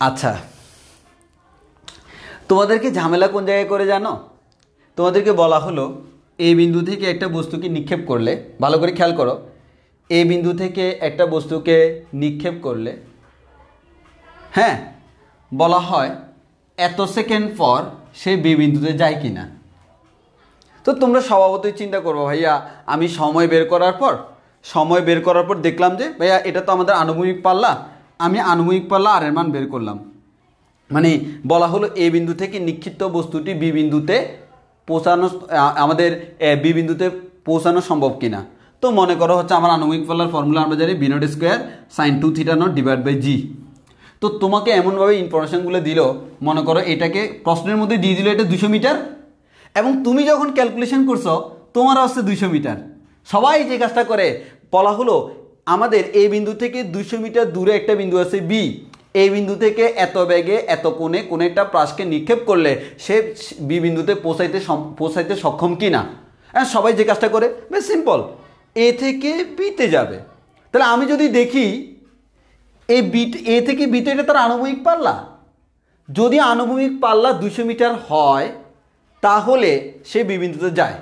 আচ্ছা, তোমাদেরকে ঝামেলা কোন জায়গায় করে জানো? তোমাদেরকে বলা হলো এই বিন্দু থেকে একটা বস্তুকে নিক্ষেপ করলে, ভালো করে খেয়াল করো, এই বিন্দু থেকে একটা বস্তুকে নিক্ষেপ করলে, হ্যাঁ, বলা হয় এত সেকেন্ড পর সে বি বিন্দুতে যায় কি না। তো তোমরা স্বভাবতই চিন্তা করবো, ভাইয়া আমি সময় বের করার পর দেখলাম যে ভাইয়া এটা তো আমাদের আনুভূমিক পাল্লা, আমি আনুভূমিক পাল্লা আর এর মান বের করলাম। মানে বলা হলো এ বিন্দু থেকে নিক্ষিপ্ত বস্তুটি বি বিন্দুতে পৌঁছানো, আমাদের বি বিন্দুতে পৌঁছানো সম্ভব কিনা। তো মনে করো হচ্ছে আমার আনুভূমিক পাল্লার ফর্মুলা আমরা জানি V not square sine 2 theta not divide by G. তো তোমাকে এমনভাবে ইনফরমেশনগুলো দিল, মনে করো এটাকে প্রশ্নের মধ্যে দিয়ে দিল এটা 200 মিটার, এবং তুমি যখন ক্যালকুলেশন করছো তোমার আসছে 200 মিটার। সবাই যে কাজটা করে, বলা হলো আমাদের এই বিন্দু থেকে 200 মিটার দূরে একটা বিন্দু আছে বি, এই বিন্দু থেকে এত বেগে এত কোণে কোনো একটা প্রাসকে নিক্ষেপ করলে সে বি বিন্দুতে পৌঁছাইতে সক্ষম কি না। হ্যাঁ, সবাই যে কাজটা করে বেশ সিম্পল, এ থেকে বিতে যাবে। তাহলে আমি যদি দেখি এই বি, এ থেকে বিতে, এটা তার আনুভূমিক পাল্লা, যদি আনুভূমিক পাল্লা 200 মিটার হয় তাহলে সে বি বিন্দুতে যায়।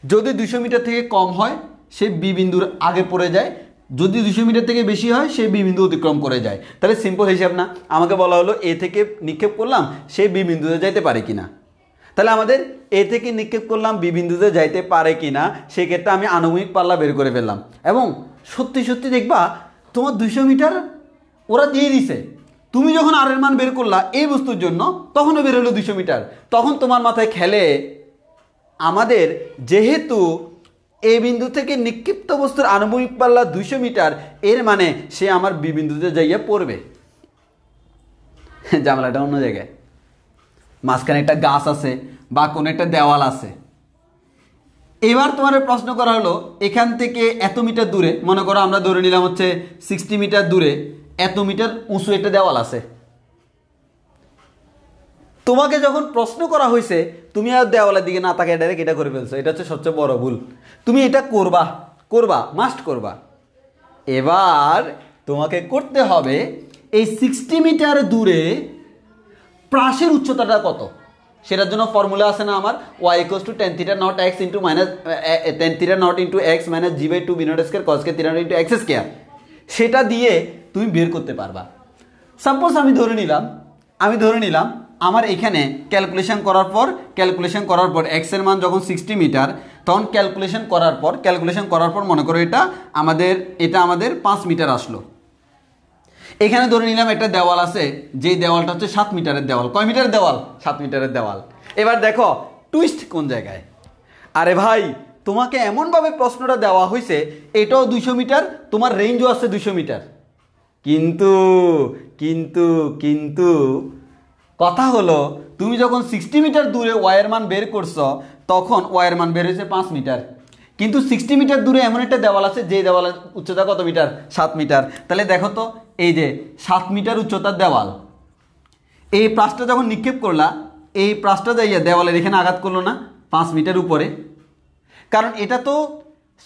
যদি 200 মিটার থেকে কম হয় সে বি বিন্দুর আগে পড়ে যায়, যদি 200 মিটার থেকে বেশি হয় সে বি বিন্দু অতিক্রম করে যায়। তাহলে সিম্পল হিসাব না, আমাকে বলা হলো এ থেকে নিক্ষেপ করলাম, সে বি বিন্দুতে যাইতে পারে কিনা। তাহলে আমাদের এ থেকে নিক্ষেপ করলাম, বি বিন্দুতে যাইতে পারে কিনা, সেক্ষেত্রে আমি আনুভূমিক পাল্লা বের করে ফেললাম। এবং সত্যি সত্যি দেখবা তোমার 200 মিটার ওরা দিয়ে দিছে। তুমি যখন আর এর মান বের করলা এই বস্তুর জন্য, তখনও বের হলো 200 মিটার। তখন তোমার মাথায় খেলে আমাদের যেহেতু এই বিন্দু থেকে নিক্ষিপ্ত বস্তুর আনুভূমিক পাল্লা 200 মিটার, এর মানে সে আমার বি বিন্দুতে যাইয়া পড়বে। ঝামেলাটা অন্য জায়গায়, মাঝখানে একটা গাছ আছে বা কোনো একটা দেওয়াল আছে। এবার তোমার প্রশ্ন করা হলো এখান থেকে এত মিটার দূরে, মনে করো আমরা ধরে নিলাম হচ্ছে 60 মিটার দূরে এত মিটার উঁচু একটা দেওয়াল আছে। তোমাকে যখন প্রশ্ন করা হয়েছে তুমি আর দেওয়ালের দিকে না তাকায় ডাইরেক্ট এটা করে ফেলছো, এটা হচ্ছে সবচেয়ে বড় ভুল। তুমি এটা মাস্ট করবা। এবার তোমাকে করতে হবে এই 60 মিটার দূরে প্রাসের উচ্চতাটা কত, সেটার জন্য ফর্মুলা আছে না আমার, y = tan θ not x into minus tan θ not into x minus G by 2 B not square cos θ not into x square. সেটা দিয়ে তুমি বের করতে পারবা। সাপোজ আমি ধরে নিলাম আমার এখানে ক্যালকুলেশন করার পর x এর মান যখন 60 মিটার, তখন ক্যালকুলেশন করার পর মনে করো এটা আমাদের 5 মিটার আসলো। এখানে ধরে নিলাম একটা দেওয়াল আছে, যেই দেওয়ালটা হচ্ছে 7 মিটারের দেওয়াল। কয় মিটারের দেওয়াল? 7 মিটারের দেওয়াল। এবার দেখো টুইস্ট কোন জায়গায়। আরে ভাই, তোমাকে এমনভাবে প্রশ্নটা দেওয়া হয়েছে এটাও 200 মিটার, তোমার রেঞ্জও আছে 200 মিটার, কিন্তু কথা হলো তুমি যখন 60 মিটার দূরে ওয়াইয়ের মান বের করছো তখন ওয়াইয়ের মান বের হয়েছে 5 মিটার, কিন্তু 60 মিটার দূরে এমন একটা দেওয়াল আছে যে দেওয়ালের উচ্চতা কত মিটার? 7 মিটার। তাহলে দেখো তো এই যে 7 মিটার উচ্চতার দেওয়াল, এই প্রাসটা যখন নিক্ষেপ করলা, এই প্রাসটা যাইয়া দেওয়ালের এখানে আঘাত করলো না 5 মিটার উপরে, কারণ এটা তো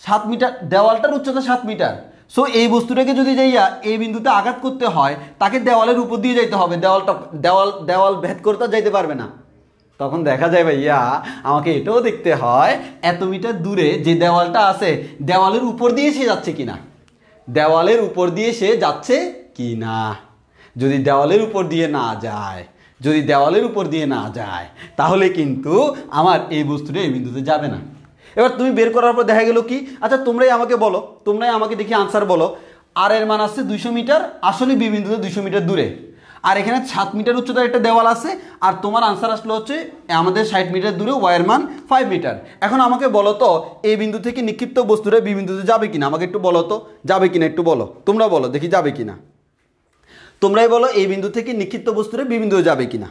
7 মিটার, দেওয়ালটার উচ্চতা 7 মিটার। সো এই বস্তুটাকে যদি যাইয়া এই বিন্দুতে আঘাত করতে হয় তাকে দেওয়ালের উপর দিয়ে যাইতে হবে, দেওয়াল ভেদ করতে যাইতে পারবে না। তখন দেখা যায় ভাইয়া আমাকে এটাও দেখতে হয় এত মিটার দূরে যে দেওয়ালটা আছে দেওয়ালের উপর দিয়ে সে যাচ্ছে কিনা, যদি দেওয়ালের উপর দিয়ে না যায় তাহলে কিন্তু আমার এই বস্তুটা এই বিন্দুতে যাবে না। এবার তুমি বের করার পর দেখা গেল কি, আচ্ছা তোমরাই আমাকে দেখি আনসার বলো। আর এর মান আসছে 200 মিটার, আসলে বি বিন্দুতে 200 মিটার দূরে, আর এখানে 7 মিটার উচ্চতার একটা দেওয়াল আছে, আর তোমার আনসার আসলো হচ্ছে আমাদের 60 মিটার দূরে ওয়াইয়ের মান 5 মিটার। এখন আমাকে বলো তো এই বিন্দু থেকে নিক্ষিপ্ত বস্তুটা বি বিন্দুতে যাবে কিনা, আমাকে একটু বলো তো যাবে কিনা, একটু বলো, তোমরা বলো দেখি যাবে কিনা, তোমরাই বলো এই বিন্দু থেকে নিক্ষিপ্ত বস্তুটা বি বিন্দুতে যাবে কিনা।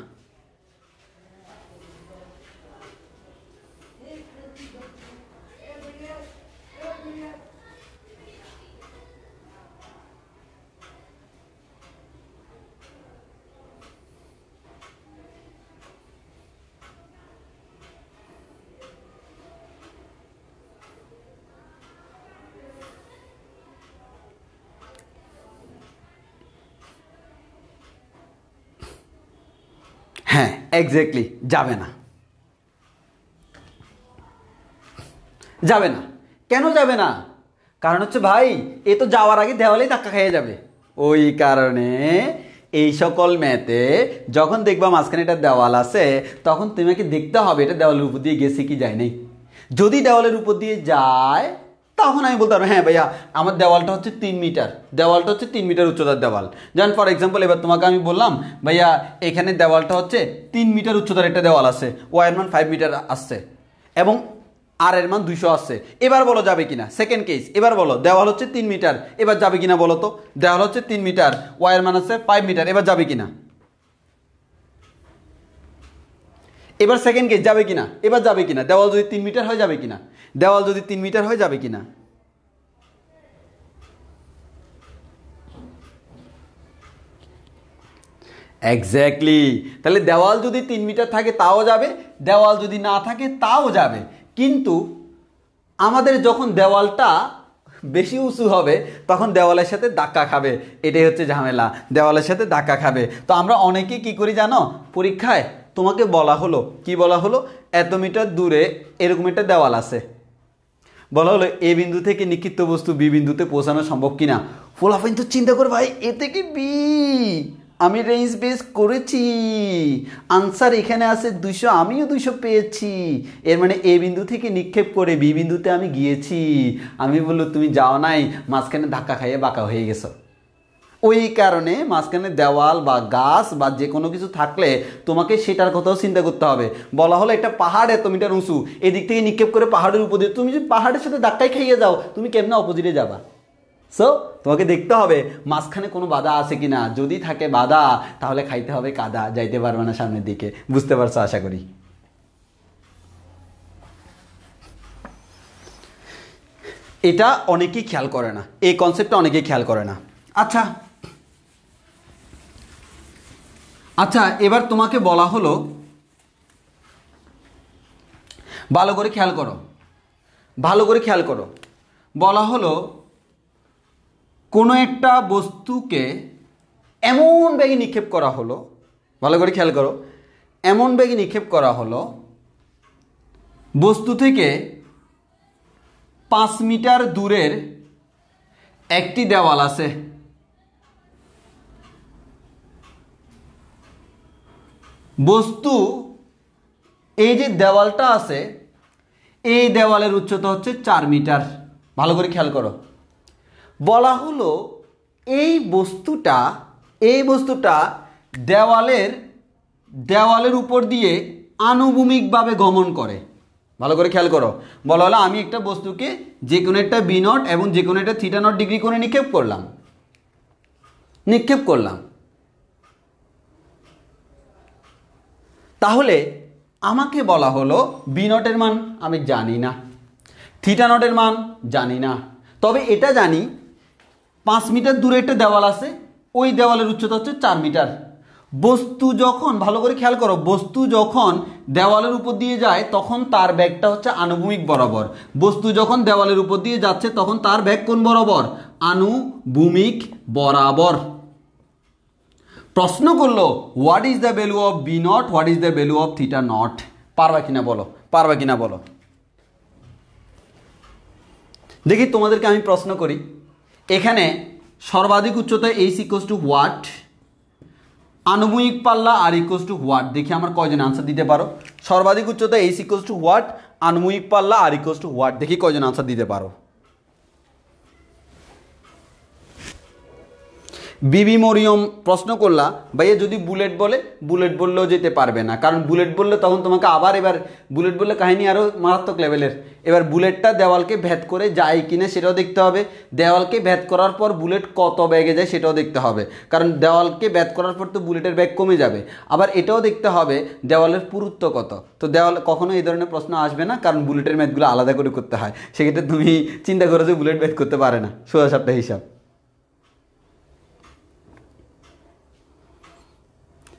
এক্স্যাক্টলি, যাবে না, যাবে না। কেন যাবে না? কারণ হচ্ছে ভাই এ তো যাওয়ার আগে দেওয়ালেই ধাক্কা খেয়ে যাবে। ওই কারণে এই সকল ম্যাথে যখন দেখবা মাঝখানে এটা দেওয়াল আছে, তখন তোমাকে দেখতে হবে এটা দেওয়ালের উপর দিয়ে গেছে কি যায় নাই। যদি দেওয়ালের উপর দিয়ে যায় তখন আমি বলতে পারবো হ্যাঁ ভাইয়া আমার দেওয়ালটা হচ্ছে 3 মিটার, দেওয়ালটা হচ্ছে 3 মিটার উচ্চতার দেওয়াল। যেমন ফর এক্সাম্পল এবার তোমাকে আমি বললাম ভাইয়া এখানে দেওয়ালটা হচ্ছে 3 মিটার উচ্চতার একটা দেওয়াল আছে, ওয়াইয়ের মান 5 মিটার আসছে এবং আর এর মান 200 আসছে। এবার বলো যাবে কিনা? সেকেন্ড কেস, এবার বলো দেওয়াল হচ্ছে 3 মিটার, এবার যাবে কিনা বলো তো? দেওয়াল হচ্ছে 3 মিটার, ওয়াইয়ের মান আছে 5 মিটার, এবার যাবে কিনা? এবার সেকেন্ড কেস, যাবে কিনা? এবার যাবে কিনা? দেওয়াল যদি 3 মিটার হয় যাবে কিনা? দেওয়াল যদি 3 মিটার হয় যাবে কিনা? এক্স্যাক্টলি। তাহলে দেওয়াল যদি 3 মিটার থাকে তাও যাবে, দেওয়াল যদি না থাকে তাও যাবে। কিন্তু আমাদের যখন দেওয়ালটা বেশি উঁচু হবে তখন দেওয়ালের সাথে ধাক্কা খাবে, এটাই হচ্ছে ঝামেলা, দেওয়ালের সাথে ধাক্কা খাবে। তো আমরা অনেকেই কি করি জানো, পরীক্ষায় তোমাকে বলা হলো, কি বলা হলো, এত মিটার দূরে এরকম একটা দেওয়াল আছে, বলা হলো এ বিন্দু থেকে নিক্ষিপ্ত বস্তু বি বিন্দুতে পৌঁছানো সম্ভব কিনা। ফলাফল তো চিন্তা করে ভাই এ থেকে বি আমি রেঞ্জ বেস করেছি, আনসার এখানে আছে 200, আমিও 200 পেয়েছি, এর মানে এ বিন্দু থেকে নিক্ষেপ করে বি বিন্দুতে আমি গিয়েছি। আমি বললো তুমি যাও নাই, মাঝখানে ধাক্কা খাইয়ে বাঁকা হয়ে গেছো। ওই কারণে মাঝখানে দেওয়াল বা গাছ বা যে কোনো কিছু থাকলে তোমাকে সেটার কথাও চিন্তা করতে হবে। বলা হলো একটা পাহাড় এত মিটার উঁচু, এদিক থেকে নিক্ষেপ করে পাহাড়ের উপর দিয়ে, তুমি যদি পাহাড়ের সাথে ধাক্কাই খাইয়ে যাও তুমি কেমনে অপোজিটে যাবা? সো তোমাকে দেখতে হবে মাঝখানে কোনো বাধা আছে কিনা, যদি থাকে বাধা তাহলে খাইতে হবে কাদা, যাইতে পারবে না সামনের দিকে। বুঝতে পারছো আশা করি। এটা অনেকেই খেয়াল করে না, এই কনসেপ্টটা অনেকেই খেয়াল করে না। আচ্ছা আচ্ছা, এবার তোমাকে বলা হলো, ভালো করে খেয়াল করো, ভালো করে খেয়াল করো, বলা হলো কোনো একটা বস্তুকে এমন বেগে নিক্ষেপ করা হলো, ভালো করে খেয়াল করো, এমন বেগে নিক্ষেপ করা হলো বস্তু থেকে 5 মিটার দূরের একটি দেওয়াল আছে, বস্তু এই যে দেওয়ালটা আছে এই দেওয়ালের উচ্চতা হচ্ছে 4 মিটার। ভালো করে খেয়াল করো, বলা হলো এই বস্তুটা দেওয়ালের উপর দিয়ে আনুভূমিকভাবে গমন করে। ভালো করে খেয়াল করো, বলা হলো আমি একটা বস্তুকে যে কোনো একটা বি নট এবং যে কোনো একটা থিটা নট ডিগ্রি করে নিক্ষেপ করলাম। তাহলে আমাকে বলা হলো বি নটের মান আমি জানি না, থিটা নটের মান জানি না, তবে এটা জানি 5 মিটার দূরে একটা দেওয়াল আছে, ওই দেওয়ালের উচ্চতা হচ্ছে 4 মিটার। বস্তু যখন, ভালো করে খেয়াল করো, বস্তু যখন দেওয়ালের উপর দিয়ে যায় তখন তার ব্যাগটা হচ্ছে আনুভূমিক বরাবর। বস্তু যখন দেওয়ালের উপর দিয়ে যাচ্ছে তখন তার ব্যাগ কোন বরাবর? আনুভূমিক বরাবর। প্রশ্ন করলো what is the value of v not, what is the value of theta not. পারবা কিনা বলো, পারবা কিনা বলো দেখি। তোমাদেরকে আমি প্রশ্ন করি, এখানে সর্বাধিক উচ্চতা এইচ ইকুয়ালস টু হোয়াট, আনুভূমিক পাল্লা আর ইকুয়ালস টু হোয়াট। দেখি আমার কয়জন আনসার দিতে পারো। সর্বাধিক উচ্চতা এইচ ইকুয়ালস টু হোয়াট, আনুভূমিক পাল্লা আর ইকুয়ালস টু হোয়াট। দেখি কয়জন আনসার দিতে পারো। বিবি মরিয়ম প্রশ্ন করলা ভাইয়া যদি বুলেট বলে, বুলেট বললেও যেতে পারবে না, কারণ বুলেট বললে তখন তোমাকে আবার, এবার বুলেট বললে কাহিনী আরও মারাত্মক লেভেলের। এবার বুলেটটা দেওয়ালকে ভেদ করে যায় কিনা সেটাও দেখতে হবে, দেওয়ালকে ভেদ করার পর বুলেট কত ব্যাগে যায় সেটাও দেখতে হবে, কারণ দেওয়ালকে ভেদ করার পর তো বুলেটের ব্যাগ কমে যাবে। আবার এটাও দেখতে হবে দেওয়ালের পুরুত্ব কত। তো দেওয়াল কখনো এই ধরনের প্রশ্ন আসবে না, কারণ বুলেটের ম্যাথগুলো আলাদা করে করতে হয়। সেক্ষেত্রে তুমি চিন্তা করো যে বুলেট ভেদ করতে পারে না, সোজা সাপটা হিসাব।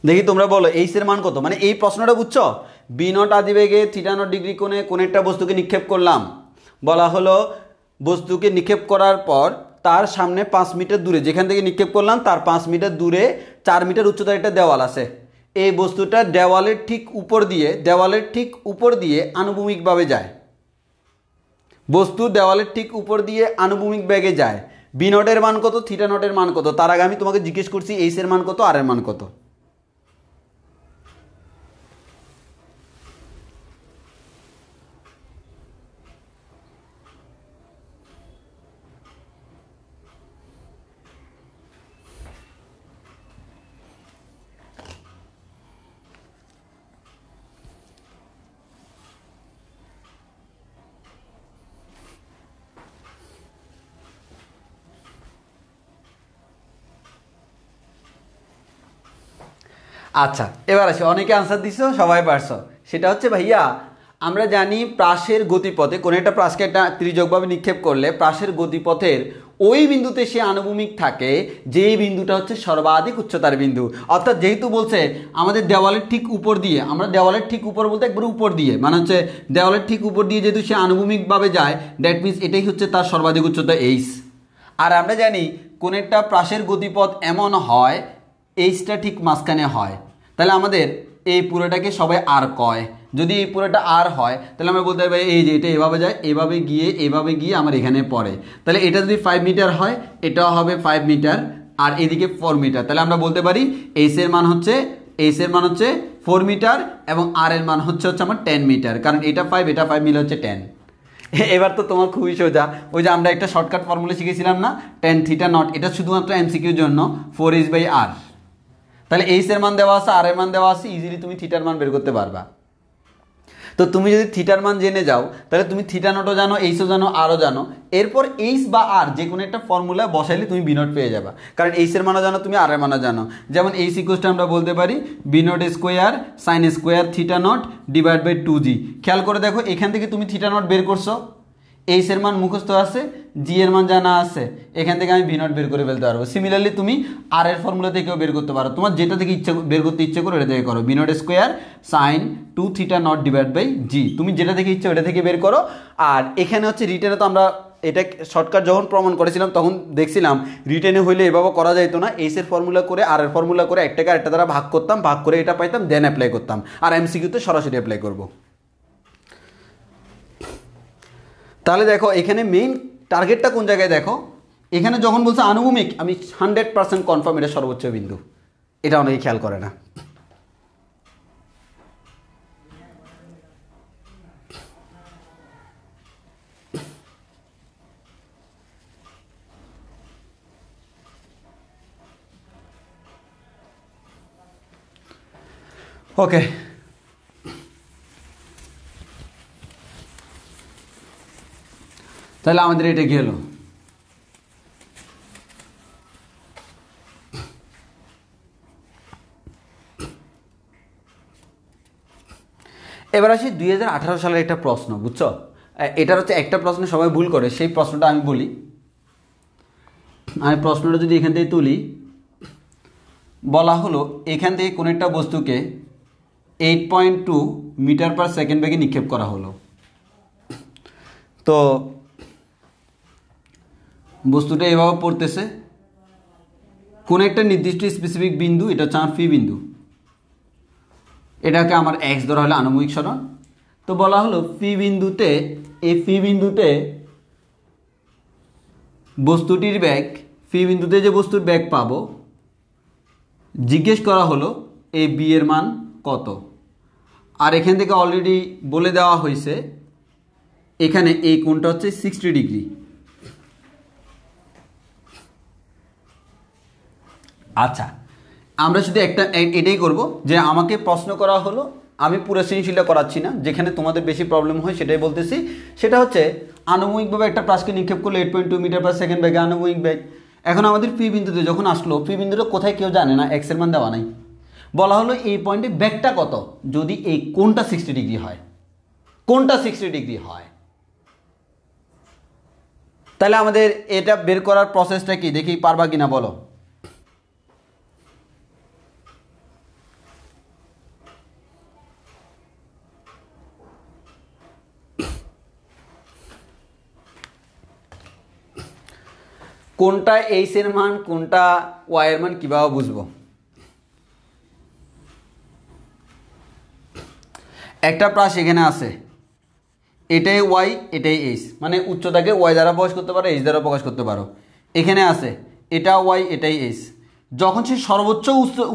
দেখি তোমরা বলো এইচ এর মান কত। মানে এই প্রশ্নটা বুঝছো, বি নট আদিবেগে থিটা নট ডিগ্রি কোণে কোন একটা বস্তুকে নিক্ষেপ করলাম, বলা হলো বস্তুকে নিক্ষেপ করার পর তার সামনে 5 মিটার দূরে, যেখান থেকে নিক্ষেপ করলাম তার 5 মিটার দূরে 4 মিটার উচ্চতার একটা দেওয়াল আছে। এই বস্তুটা দেওয়ালের ঠিক উপর দিয়ে আনুভূমিকভাবে যায়, বস্তু দেওয়ালের ঠিক উপর দিয়ে আনুভূমিক বেগে যায়। বি নটের মান কত, থিটা নটের মান কত? তার আগে আমি তোমাকে জিজ্ঞেস করছি এইচ এর মান কত, আর এর মান কত। আচ্ছা, এবার আসি, অনেকে আনসার দিছো, সবাই পারছো। সেটা হচ্ছে ভাইয়া, আমরা জানি প্রাসের গতিপথে কোনো একটা প্রাসকে একটা ত্রিযকভাবে নিক্ষেপ করলে প্রাসের গতিপথের ওই বিন্দুতে সে আনুভূমিক থাকে যেই বিন্দুটা হচ্ছে সর্বাধিক উচ্চতার বিন্দু। অর্থাৎ যেহেতু বলছে আমাদের দেওয়ালের ঠিক উপর দিয়ে, আমরা দেওয়ালের ঠিক উপর বলতে একবার উপর দিয়ে, মানে হচ্ছে দেওয়ালের ঠিক উপর দিয়ে যেহেতু সে আনুভূমিকভাবে যায়, দ্যাট মিনস এটাই হচ্ছে তার সর্বাধিক উচ্চতা এইচ। আর আমরা জানি কোন একটা প্রাসের গতিপথ এমন হয় এইচটা ঠিক মাঝখানে হয়, তাহলে আমাদের এই পুরোটাকে সবাই আর কয়। যদি এই পুরোটা আর হয় তাহলে আমরা বলতে পারি এই যে এটা এভাবে যায়, এভাবে গিয়ে আমার এখানে পড়ে। তাহলে এটা যদি 5 মিটার হয়, এটাও হবে 5 মিটার, আর এদিকে 4 মিটার। তাহলে আমরা বলতে পারি এইচ এর মান হচ্ছে 4 মিটার এবং আর এর মান হচ্ছে আমার 10 মিটার, কারণ এটা 5 মিলে হচ্ছে 10। এবার তো তোমার খুবই সোজা, ওই যে আমরা একটা শর্টকাট ফর্মুলা শিখেছিলাম না, tan থিটা নট, এটা শুধুমাত্র এমসিকিউর জন্য 4h/r। তাহলে এইচ এর মান দেওয়া আছে, আর এর মান দেওয়া আছে, ইজিলি তুমি থিটার মান বের করতে পারবা। তো তুমি যদি থিটার মান জেনে যাও তাহলে তুমি থিটা নটও জানো, এইচও জানো, আরও জানো। এরপর এইচ বা আর যে কোনো একটা ফর্মুলা বসাইলে তুমি বি নট পেয়ে যাবা, কারণ এইচ এর মানও জানো তুমি, আর এর মানও জানো। যেমন এইচ ইকুয়ালটা আমরা বলতে পারি v not square sine square theta not divide by 2g। খেয়াল করে দেখো, এখান থেকে তুমি থিটা নট বের করছো, এইচ এর মান মুখস্থ আছে, জি এর মান জানা আছে, এখান থেকে আমি ভি নট বের করে ফেলতে পারবো। সিমিলারলি তুমি আর এর ফর্মুলা থেকেও বের করতে পারো, তোমার যেটা থেকে বের করতে ইচ্ছে করো এটা থেকে করো। V not square sine 2 theta not divide by g, তুমি যেটা থেকে ইচ্ছে ওটা থেকে বের করো। আর এখানে হচ্ছে রিটেনে তো আমরা এটা শর্টকাট যখন প্রমাণ করেছিলাম তখন দেখছিলাম রিটেনে হইলে এভাবে করা যাইতো না, এইচ এর ফর্মুলা করে আর এর ফর্মুলা করে একটাকে আরেকটা দ্বারা ভাগ করতাম, ভাগ করে এটা পাইতাম, দেন অ্যাপ্লাই করতাম। আর এমসিকিউতে সরাসরি অ্যাপ্লাই করবো। তাহলে দেখো এখানে মেইন টার্গেটটা কোন জায়গায়, দেখো এখানে যখন বলছে আনুভূমিক, আমি 100% কনফার্ম এটা সর্বোচ্চ বিন্দু, এটা অনেকে খেয়াল করে না। ওকে, তাহলে আমাদের এটা কি হলো? এবার আসি 2018 সালের একটা প্রশ্ন, বুঝছো? এটার হচ্ছে একটা প্রশ্ন সবাই ভুল করে, সেই প্রশ্নটা আমি বলি। আমি প্রশ্নটা যদি এখান থেকে তুলি, বলা হলো এখান থেকে কোনো একটা বস্তুকে 8.2 মিটার পার সেকেন্ড বেগে নিক্ষেপ করা হলো। তো বস্তুটা এভাবে পড়তেছে, কোনো একটা নির্দিষ্ট স্পেসিফিক বিন্দু, এটা হচ্ছে আমার ফি বিন্দু, এটাকে আমার এক্স ধরা হলো আনুভূমিক সরণ। তো বলা হলো ফি বিন্দুতে, এই ফি বিন্দুতে বস্তুটির বেগ, ফি বিন্দুতে যে বস্তুর বেগ পাবো, জিজ্ঞেস করা হলো এই বি এর মান কত। আর এখান থেকে অলরেডি বলে দেওয়া হয়েছে এখানে এই কোণটা হচ্ছে 60 ডিগ্রি। আচ্ছা, আমরা শুধু একটা এটাই করব যে আমাকে প্রশ্ন করা হলো, আমি পুরো সৃজনশীলটা করাচ্ছি না, যেখানে তোমাদের বেশি প্রবলেম হয় সেটাই বলতেছি। সেটা হচ্ছে আনুভূমিকভাবে একটা প্রাসকে নিক্ষেপ করলে 8.2 মিটার পার সেকেন্ড বেগে আনুভূমিক বেগ। এখন আমাদের পি বিন্দুতে যখন আসলো, পি বিন্দুটা কোথায় কেউ জানে না, এক্স এর মান দেওয়া নাই। বলা হলো এই পয়েন্টে বেগটা কত যদি এই কোণটা 60 ডিগ্রি হয়, কোণটা 60 ডিগ্রি হয়। তাহলে আমাদের এটা বের করার প্রসেসটা কি, দেখি পারবা কিনা বলো। কোনটা এইচ এর মান, কোনটা ওয়াই এর মান, কিভাবে বুঝবো? একটা প্রাস এখানে আছে, এটাই ওয়াই এটাই এইচ, মানে উচ্চতাকে ওয়াই দ্বারা প্রকাশ করতে পারো, এইচ দ্বারা প্রকাশ করতে পারো। এখানে আছে এটা ওয়াই এটাই এইচ। যখন সে সর্বোচ্চ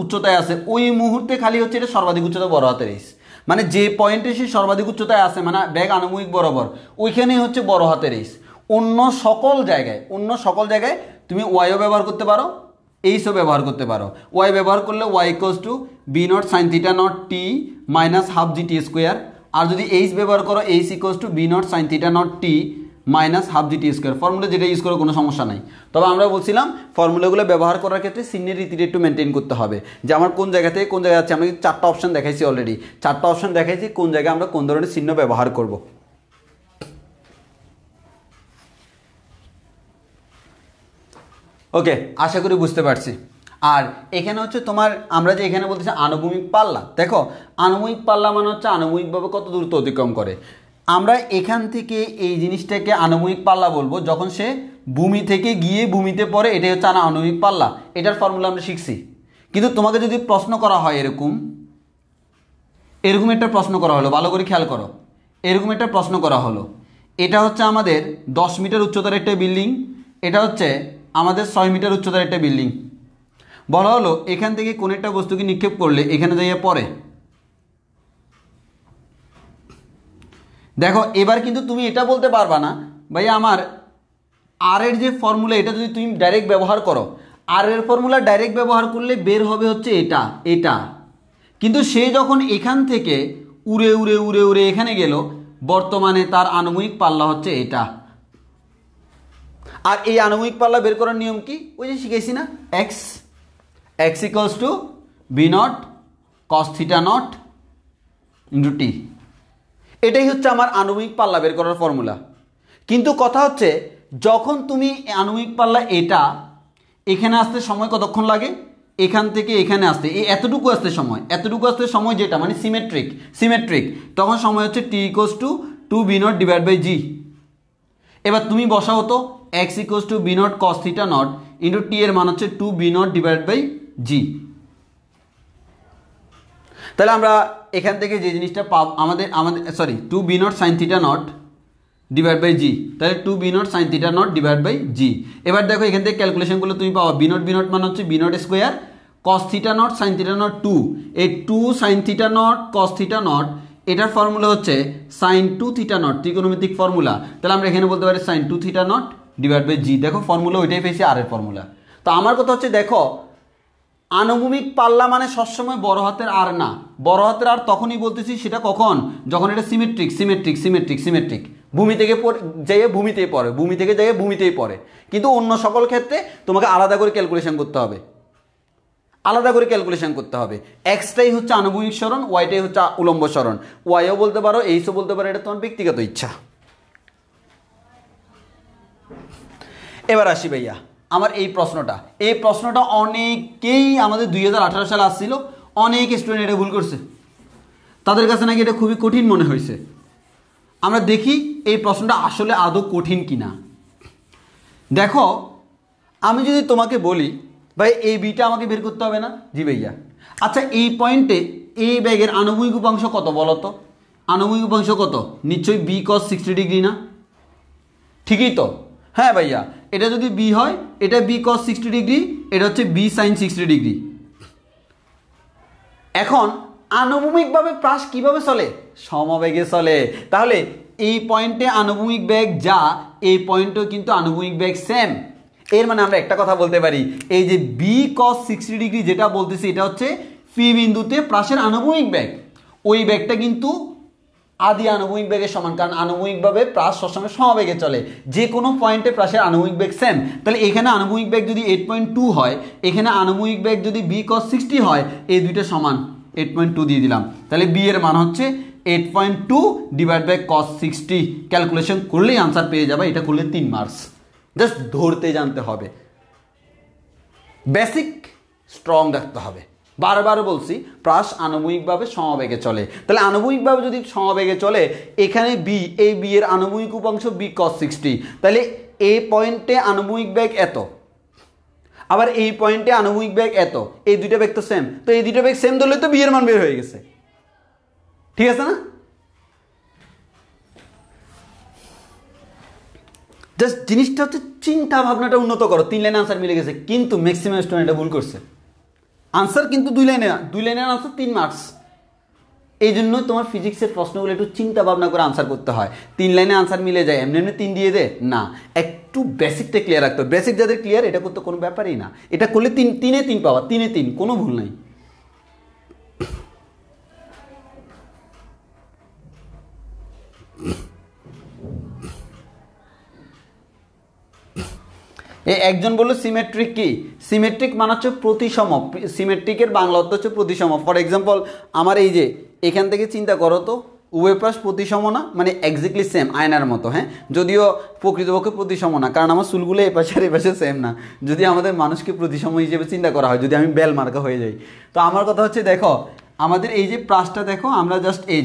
উচ্চতায় আছে ওই মুহূর্তে খালি হচ্ছে এটা সর্বাধিক উচ্চতা বড় হাতের এইচ, মানে যে পয়েন্টে সে সর্বাধিক উচ্চতায় আছে মানে ব্যাগ আনুভূমিক বরাবর ওইখানেই হচ্ছে বড় হাতের এইচ। অন্য সকল জায়গায় তুমি ওয়াইও ব্যবহার করতে পারো, এইচও ব্যবহার করতে পারো। ওয়াই ব্যবহার করলে y equals to v not sine theta not t minus half g t square, আর যদি এইচ ব্যবহার করো h equals to v not sine theta not t minus half g t square. Formula যেটা use করো কোনো সমস্যা নাই, তবে আমরা বলছিলাম ফর্মুলাগুলো ব্যবহার করার ক্ষেত্রে চিহ্নের রীতিটা একটু মেনটেন করতে হবে, যে আমার কোন জায়গা থেকে কোন জায়গায় আছে। আমি 4টা অপশন দেখাইছি অলরেডি, 4টা অপশন দেখাইছি কোন জায়গায় আমরা কোন ধরনের চিহ্ন ব্যবহার করব। ওকে, আশা করি বুঝতে পারছি। আর এখানে হচ্ছে তোমার আমরা যে এখানে বলতেছি আনুভূমিক পাল্লা, দেখো আনুভূমিক পাল্লা মানে হচ্ছে আনুভূমিকভাবে কত দূরত্ব অতিক্রম করে। আমরা এখান থেকে এই জিনিসটাকে আনুভূমিক পাল্লা বলবো যখন সে ভূমি থেকে গিয়ে ভূমিতে পড়ে, এটাই হচ্ছে আনুভূমিক পাল্লা। এটার ফর্মুলা আমরা শিখছি। কিন্তু তোমাকে যদি প্রশ্ন করা হয় এরকম একটা প্রশ্ন করা হলো, ভালো করে খেয়াল করো, এরকম একটা প্রশ্ন করা হলো, এটা হচ্ছে আমাদের 10 মিটার উচ্চতার একটা বিল্ডিং, এটা হচ্ছে আমাদের 6 মিটার উচ্চতার একটা বিল্ডিং। বলা হলো এখান থেকে কোন একটা বস্তুকে নিক্ষেপ করলে এখানে যাইয়া পড়ে। দেখো এবার কিন্তু তুমি এটা বলতে পারবা না ভাই আমার আর এর যে ফর্মুলা এটা যদি তুমি ডাইরেক্ট ব্যবহার করো, আর এর ফর্মুলা ডাইরেক্ট ব্যবহার করলে বের হবে হচ্ছে এটা। কিন্তু সে যখন এখান থেকে উড়ে উড়ে উড়ে উড়ে এখানে গেল, বর্তমানে তার আনুভূমিক পাল্লা হচ্ছে এটা। আর এই আনুভূমিক পাল্লা বের করার নিয়ম কি? ওই যে শিখেছি না, x equals to v not cos theta not into t. এটাই হচ্ছে আমার আনুভূমিক পাল্লা বের করার ফর্মুলা। কিন্তু কথা হচ্ছে যখন তুমি আনুভূমিক পাল্লা এটা এখানে আসতে সময় কতক্ষণ লাগে, এখান থেকে এখানে আসতে এতটুকু আসতে সময় যেটা মানে সিমেট্রিক, তখন সময় হচ্ছে t equals to 2 B naught divide by g. এবার তুমি বসাও তো x equals to v not cos theta not into t এর মান হচ্ছে 2 B naught divide by g. তাহলে আমরা এখান থেকে যে জিনিসটা পাব আমাদের 2 B not sine theta not divide by g, তাহলে 2 B not sine theta not divide by g. এবার দেখো এখান থেকে ক্যালকুলেশনগুলো তুমি পাবো, বি নট মানে হচ্ছে B not square cos theta naught sine theta naught 2, এই 2 sine theta naught cos theta naught এটার ফর্মুলা হচ্ছে সাইন 2 থিটা নট, ত্রিকোণমিতিক ফর্মুলা। তাহলে আমরা এখানে বলতে পারি sine 2 theta not divide by g. দেখো ফর্মুলা ওইটাই পেয়েছি আর এর ফর্মুলা। তো আমার কথা হচ্ছে দেখো আনুভূমিক পাল্লা মানে সবসময় বড় হাতের আর না, বড় হাতের আর তখনই বলতেছি সেটা কখন, যখন এটা সিমেট্রিক ভূমি থেকে যাইয়ে ভূমিতেই পড়ে। কিন্তু অন্য সকল ক্ষেত্রে তোমাকে আলাদা করে ক্যালকুলেশন করতে হবে। এক্সটাই হচ্ছে আনুভূমিক সরণ, ওয়াইটাই হচ্ছে উলম্ব সরণ। ওয়াইও বলতে পারো, এইচও বলতে পারো, এটা তোমার ব্যক্তিগত ইচ্ছা। এবার আসি ভাইয়া আমার এই প্রশ্নটা অনেকেই আমাদের 2018 সালে আসছিল, অনেক স্টুডেন্ট এটা ভুল করছে, তাদের কাছে নাকি এটা খুবই কঠিন মনে হয়েছে। আমরা দেখি এই প্রশ্নটা আসলে আদৌ কঠিন কিনা। দেখো আমি যদি তোমাকে বলি ভাই এই বিটা আমাকে বের করতে হবে না, জি ভাইয়া। আচ্ছা এই পয়েন্টে এই ব্যাগের আনুভূমিক উপাংশ কত বলো তো? আনুভূমিক উপাংশ কত? নিশ্চয়ই বি কস 60 ডিগ্রি না? ঠিকই তো, হ্যাঁ ভাইয়া। এটা যদি বি হয় এটা বি কস 60 ডিগ্রি, এটা হচ্ছে বি সাইন 60 ডিগ্রি। এখন আনুভূমিকভাবে প্রাস কিভাবে চলে? সমবেগে চলে। তাহলে এই পয়েন্টে আনুভূমিক বেগ যা, এই পয়েন্টেও কিন্তু আনুভূমিক বেগ সেম। এর মানে আমরা একটা কথা বলতে পারি, এই যে বি কস 60 ডিগ্রি যেটা বলতেছি এটা হচ্ছে পি বিন্দুতে প্রাসের আনুভূমিক বেগ, ওই বেগটা কিন্তু আদি আনুভূমিক বেগের সমান, কারণ আনুভূমিকভাবে প্রাস সবসময় সমবেগে চলে। যে কোনো পয়েন্টে প্রাসের আনুভূমিক বেগ সেম। তাহলে এখানে আনুভূমিক বেগ যদি 8.2 হয়, এখানে আনুভূমিক বেগ যদি বি কস 60 হয়, এই দুইটা সমান, 8.2 দিয়ে দিলাম। তাহলে বি এর মান হচ্ছে 8.2 ডিভাইড বাই কস 60। ক্যালকুলেশন করলেই আনসার পেয়ে যাবে। এটা করলে 3 মার্কস। জাস্ট ধরতে জানতে হবে, বেসিক স্ট্রং রাখতে হবে। বারবার বলছি প্রাস আনুভূমিকভাবে সমবেগে চলে। তাহলে আনুভূমিকভাবে যদি সমবেগে চলে, এখানে বি, এই বি এর আনুভূমিক উপাংশ বি কস 60, তাহলে এই পয়েন্টে আনুভূমিক বেগ এত, আবার এই পয়েন্টে আনুভূমিক বেগ এত, এই দুইটা বেগ তো সেম। তো এই দুইটা বেগ সেম ধরলে তো বি এর মান বের হয়ে গেছে, ঠিক আছে না? জাস্ট জিনিসটা হচ্ছে চিন্তা ভাবনাটা উন্নত করো। 3 লাইনে আনসার মিলে গেছে, কিন্তু ম্যাক্সিমাম স্টুডেন্ট এটা ভুল করছে। আনসার কিন্তু 2 লাইনে, 2 লাইনের আনসার 3 মার্কস। এই জন্যই তোমার ফিজিক্সের প্রশ্নগুলো একটু চিন্তা ভাবনা করে আনসার করতে হয়। 3 লাইনে আনসার মিলে যায়, এমনি এমনি 3 দিয়ে দে না, একটু বেসিকটা ক্লিয়ার রাখতে হবে। বেসিক যাদের ক্লিয়ার, এটা করতে কোনো ব্যাপারই না। এটা করলে 3 পাওয়া, 3 কোনো ভুল নাই। একজন বললো সিমেট্রিক কি? সিমেট্রিক মানে হচ্ছে প্রতিসম। সিমেট্রিকের বাংলা অর্থ হচ্ছে প্রতিসম। ফর এক্সাম্পল, আমার এই যে এখান থেকে চিন্তা করো তো, উভয় পাশ প্রতিসম না, মানে এক্স্যাক্টলি সেম, আয়নার মতো। হ্যাঁ, যদিও প্রকৃতপক্ষে প্রতিসম না, কারণ আমার চুলগুলো এ পাশে আর এ পাশে সেম না। যদি আমাদের মানুষকে প্রতিসম হিসেবে চিন্তা করা হয়, যদি আমি বেল মার্কা হয়ে যাই, তো আমার কথা হচ্ছে দেখো, আমাদের এই যে প্রাসটা দেখো, আমরা জাস্ট এই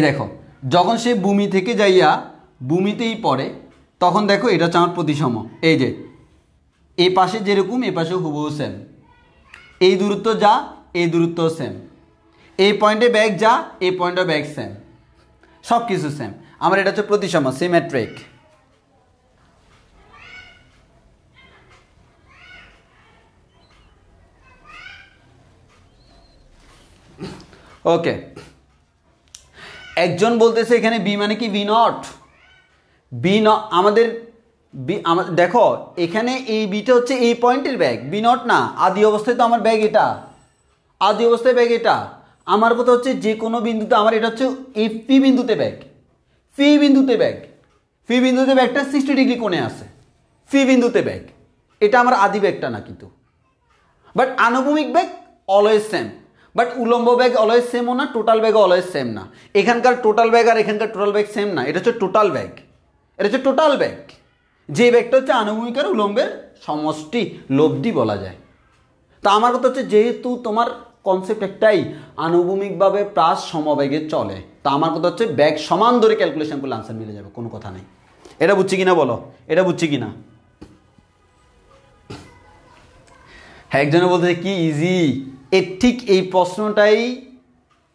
দেখো, যখন সে ভূমি থেকে যাইয়া ভূমিতেই পড়ে, তখন দেখো এটা হচ্ছে আমার প্রতিসম। এই যে এই পাশে যেরকম, এ পাশেও হুবহু সেম, এই দূরত্ব যা, এই দূরত্ব সেম, এই পয়েন্টে ব্যাগ যা, এই পয়েন্টে ব্যাগ সেম, সব কিছু সেম। আমার এটা হচ্ছে প্রতিসম, সিমেট্রিক। ওকে, একজন বলতেছে এখানে বি মানে কি? B not. বি নট আমাদের দেখো এখানে এই বিটা হচ্ছে এই পয়েন্টের ব্যাগ, বি নট না। আদি অবস্থায় তো আমার ব্যাগ এটা, আদি অবস্থায় ব্যাগ এটা। আমার কথা হচ্ছে যে কোনো বিন্দুতে আমার এটা হচ্ছে এই পি বিন্দুতে ব্যাগ, পি বিন্দুতে ব্যাগ, পি বিন্দুতে ব্যাগটা 60 ডিগ্রি কোণে আছে, পি বিন্দুতে ব্যাগ। এটা আমার আদি ব্যাগটা না কিন্তু। বাট আনুভূমিক ব্যাগ অলওয়েজ সেম, বাট উলম্ব ব্যাগ অলওয়েজ সেমও না, টোটাল ব্যাগ অলওয়েজ সেম না। এখানকার টোটাল ব্যাগ আর এখানকার টোটাল ব্যাগ সেম না, এটা হচ্ছে টোটাল ব্যাগ, এটা হচ্ছে টোটাল ব্যাগ। যে ব্যাগটা হচ্ছে আনুভূমিক আর উলম্বের সমষ্টি, লব্ধি বলা যায়। তা আমার কথা হচ্ছে যেহেতু তোমার কনসেপ্ট একটাই, আনুভূমিকভাবে প্রাস সমবেগে চলে, তা আমার কথা হচ্ছে ব্যাগ সমান ধরে ক্যালকুলেশন করলে আনসার মিলে যাবে, কোনো কথা নেই। এটা বুঝছি কিনা বলো, এটা বুঝছি কিনা? হ্যাঁ, একজনে বলতে কি ইজি। ঠিক এই প্রশ্নটাই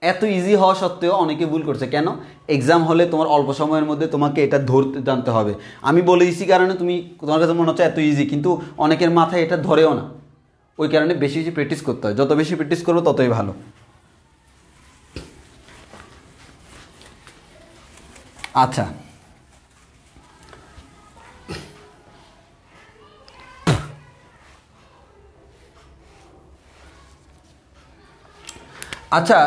এত ইজি হওয়া সত্ত্বেও অনেকে ভুল করছে। কেন? এক্সাম হলে তোমার অল্প সময়ের মধ্যে তোমাকে এটা ধরতে জানতে হবে। আমি বলে দিচ্ছি কারণে তোমার কাছে মনে হচ্ছে এত ইজি, কিন্তু অনেকের মাথায় এটা ধরেও না। ওই কারণে বেশি বেশি প্র্যাকটিস করতে হয়, যত বেশি প্র্যাকটিস করবো ততই ভালো। আচ্ছা, আচ্ছা,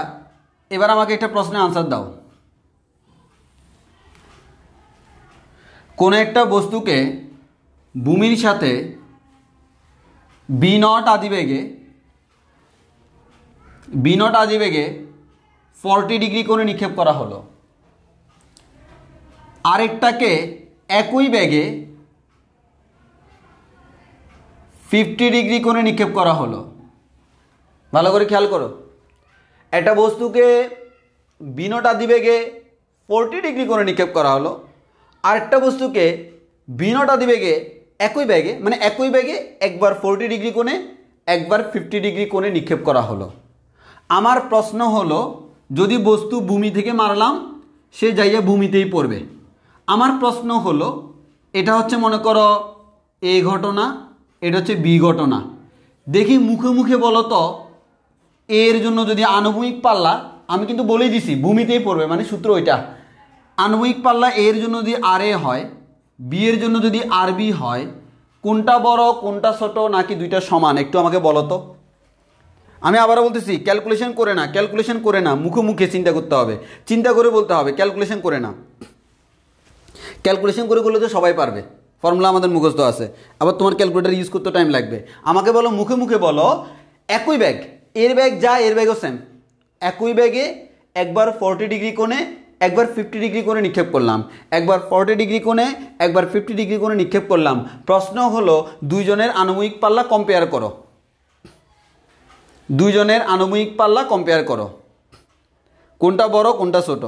এবার আমাকে একটা প্রশ্নের আনসার দাও। কোন একটা বস্তুকে ভূমির সাথে বি নট আদিবেগে 40 ডিগ্রি কোণে নিক্ষেপ করা হলো, আরেকটাকে একই বেগে 50 ডিগ্রি কোণে নিক্ষেপ করা হলো। ভালো করে খেয়াল করো, একটা বস্তুকে বি নট আদিবেগে 40 ডিগ্রি কোণে নিক্ষেপ করা হলো, আরেকটা বস্তুকে বি নট আদিবেগে একই বেগে, মানে একই বেগে একবার 40 ডিগ্রি কোণে, একবার 50 ডিগ্রি কোণে নিক্ষেপ করা হলো। আমার প্রশ্ন হলো, যদি বস্তু ভূমি থেকে মারলাম, সে যাইয়া ভূমিতেই পড়বে। আমার প্রশ্ন হলো, এটা হচ্ছে মনে করো এ ঘটনা, এটা হচ্ছে বি ঘটনা। দেখি মুখে মুখে বলো তো, এর জন্য যদি আনুভূমিক পাল্লা, আমি কিন্তু বলেই দিছি ভূমিতেই পড়বে, মানে সূত্র ওইটা। আনুভূমিক পাল্লা এর জন্য যদি আর এ হয়, বি এর জন্য যদি আর বি হয়, কোনটা বড় কোনটা ছোট, নাকি দুইটা সমান, একটু আমাকে বলো তো। আমি আবারও বলতেছি, ক্যালকুলেশন করে না, মুখে মুখে চিন্তা করতে হবে, চিন্তা করে বলতে হবে, ক্যালকুলেশন করে না। ক্যালকুলেশন করে করলে তো সবাই পারবে, ফর্মুলা আমাদের মুখস্থ আছে, আবার তোমার ক্যালকুলেটার ইউজ করতে টাইম লাগবে। আমাকে বলো, মুখে মুখে বলো, একই ব্যাগ, এর ব্যাগ যা এর ব্যাগও সেম, একই ব্যাগে একবার 40 ডিগ্রি কোণে, একবার 50 ডিগ্রি কোণে নিক্ষেপ করলাম, একবার 40 ডিগ্রি কোণে, একবার 50 ডিগ্রি কোণে নিক্ষেপ করলাম। প্রশ্ন হলো, দুইজনের আনুভূমিক পাল্লা কম্পেয়ার করো, দুইজনের আনুভূমিক পাল্লা কম্পেয়ার করো, কোনটা বড় কোনটা ছোট।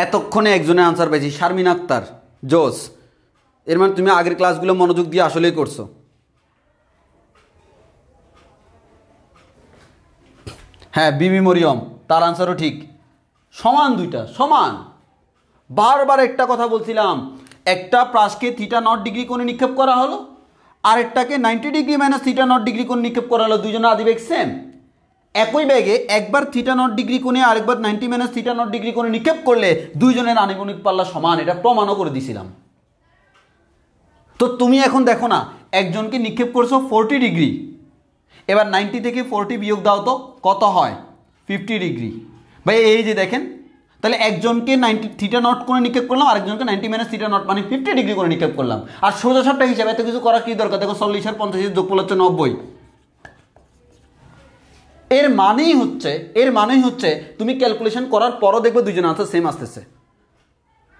এতক্ষণে একজনের আনসার পেয়েছি, শারমিন আক্তার, জোস। এর মানে তুমি আগের ক্লাসগুলো মনোযোগ দিয়ে আসলেই করছো। হ্যাঁ, বিবি মরিয়ম, তার আনসারও ঠিক। সমান, দুইটা সমান। বারবার একটা কথা বলছিলাম, একটা প্রাসকে থিটা নট ডিগ্রি কোণে নিক্ষেপ করা হলো, আরেকটাকে 90 degree minus theta naught degree কোণে নিক্ষেপ করা হলো, দুইজনের আদিবেগ সেম। একই ব্যাগে একবার থিটা নট ডিগ্রি কোণে আরেকবার 90 মাইনাস থিটা নট ডিগ্রি কোণে নিক্ষেপ করলে দুইজনের আনুভূমিক পাল্লা সমান, এটা প্রমাণও করে দিছিলাম। তো তুমি এখন দেখো না, একজনকে নিক্ষেপ করছো 40 ডিগ্রি, এবার 90 থেকে 40 বিয়োগ দাও তো কত হয়? 50 ডিগ্রি। ভাই এই যে দেখেন, তাহলে একজনকে 90 থিটা নট করে নিক্ষেপ করলাম, আরেকজনকে 90 মাইনাস থিটা নট মানে 50 ডিগ্রি করে নিক্ষেপ করলাম। আর সোজা সাপটা হিসাবে এত কিছু করার কি দরকার? দেখো 40 আর 50 যোগফল হচ্ছে 90। এর মানেই হচ্ছে তুমি ক্যালকুলেশন করার পরও দেখবে দুইজন আনসার সেম আসতেছে।